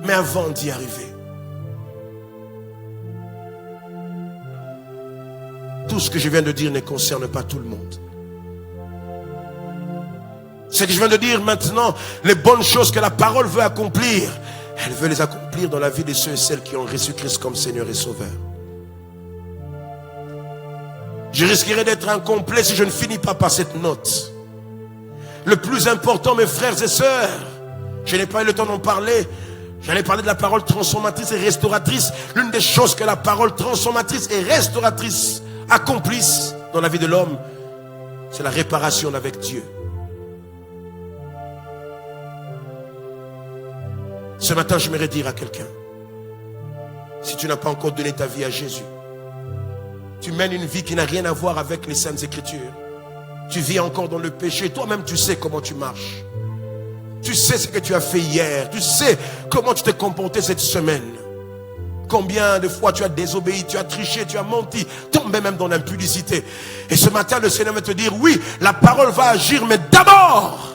Mais avant d'y arriver, tout ce que je viens de dire ne concerne pas tout le monde. Ce que je viens de dire maintenant, les bonnes choses que la parole veut accomplir, elle veut les accomplir dans la vie de ceux et celles qui ont reçu Christ comme Seigneur et Sauveur. Je risquerais d'être incomplet si je ne finis pas par cette note. Le plus important, mes frères et sœurs, je n'ai pas eu le temps d'en parler. J'allais parler de la parole transformatrice et restauratrice. L'une des choses que la parole transformatrice et restauratrice accomplissent dans la vie de l'homme, c'est la réparation avec Dieu. Ce matin, j'aimerais dire à quelqu'un, si tu n'as pas encore donné ta vie à Jésus, tu mènes une vie qui n'a rien à voir avec les Saintes Écritures. Tu vis encore dans le péché. Toi-même, tu sais comment tu marches. Tu sais ce que tu as fait hier. Tu sais comment tu t'es comporté cette semaine. Combien de fois tu as désobéi, tu as triché, tu as menti, tombé même dans l'impudicité. Et ce matin, le Seigneur va te dire, oui, la parole va agir, mais d'abord,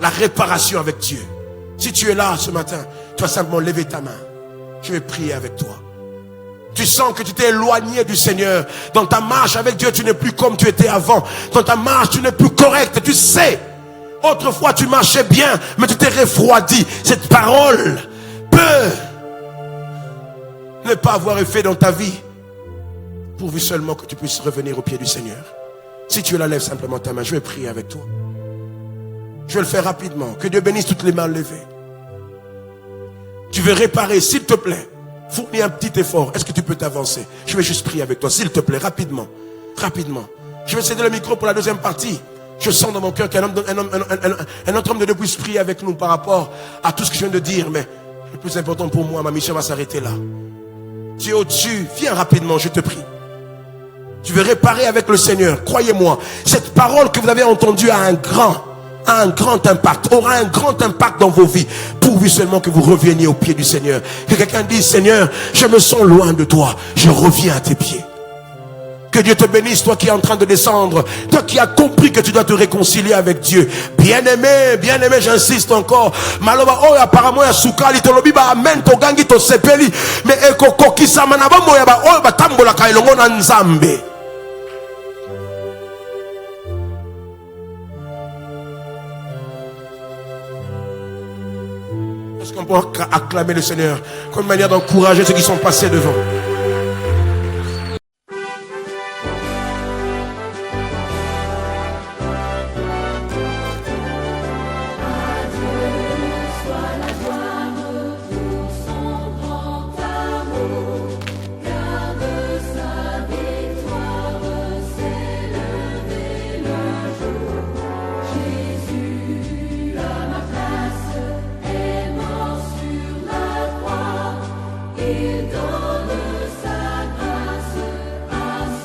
la réparation avec Dieu. Si tu es là ce matin, tu vas simplement lever ta main. Je vais prier avec toi. Tu sens que tu t'es éloigné du Seigneur. Dans ta marche avec Dieu, tu n'es plus comme tu étais avant. Dans ta marche, tu n'es plus correct. Tu sais, autrefois tu marchais bien, mais tu t'es refroidi. Cette parole peut ne pas avoir effet dans ta vie, pourvu seulement que tu puisses revenir au pied du Seigneur. Si tu la lèves simplement ta main, je vais prier avec toi. Je vais le faire rapidement. Que Dieu bénisse toutes les mains levées. Tu veux réparer, s'il te plaît. Fournis un petit effort. Est-ce que tu peux t'avancer? Je vais juste prier avec toi, s'il te plaît, rapidement. Rapidement. Je vais céder le micro pour la deuxième partie. Je sens dans mon cœur qu'un autre homme de Dieu puisse prier avec nous par rapport à tout ce que je viens de dire. Mais le plus important pour moi, ma mission va s'arrêter là. Tu es au-dessus. Viens rapidement, je te prie. Tu veux réparer avec le Seigneur. Croyez-moi, cette parole que vous avez entendue a un grand impact, aura un grand impact dans vos vies, pourvu seulement que vous reveniez au pied du Seigneur. Que quelqu'un dise, Seigneur, je me sens loin de toi, je reviens à tes pieds. Que Dieu te bénisse, toi qui es en train de descendre, toi qui as compris que tu dois te réconcilier avec Dieu. Bien-aimé, j'insiste encore. Maloba oh apparemment ya sukali to lobi ba amen to gangi to sepeli, mais ekoko kisama na ba moya ba oh ba tambola ka elongo na nzambe. Est-ce qu'on peut acclamer le Seigneur comme une manière d'encourager ceux qui sont passés devant? Il donne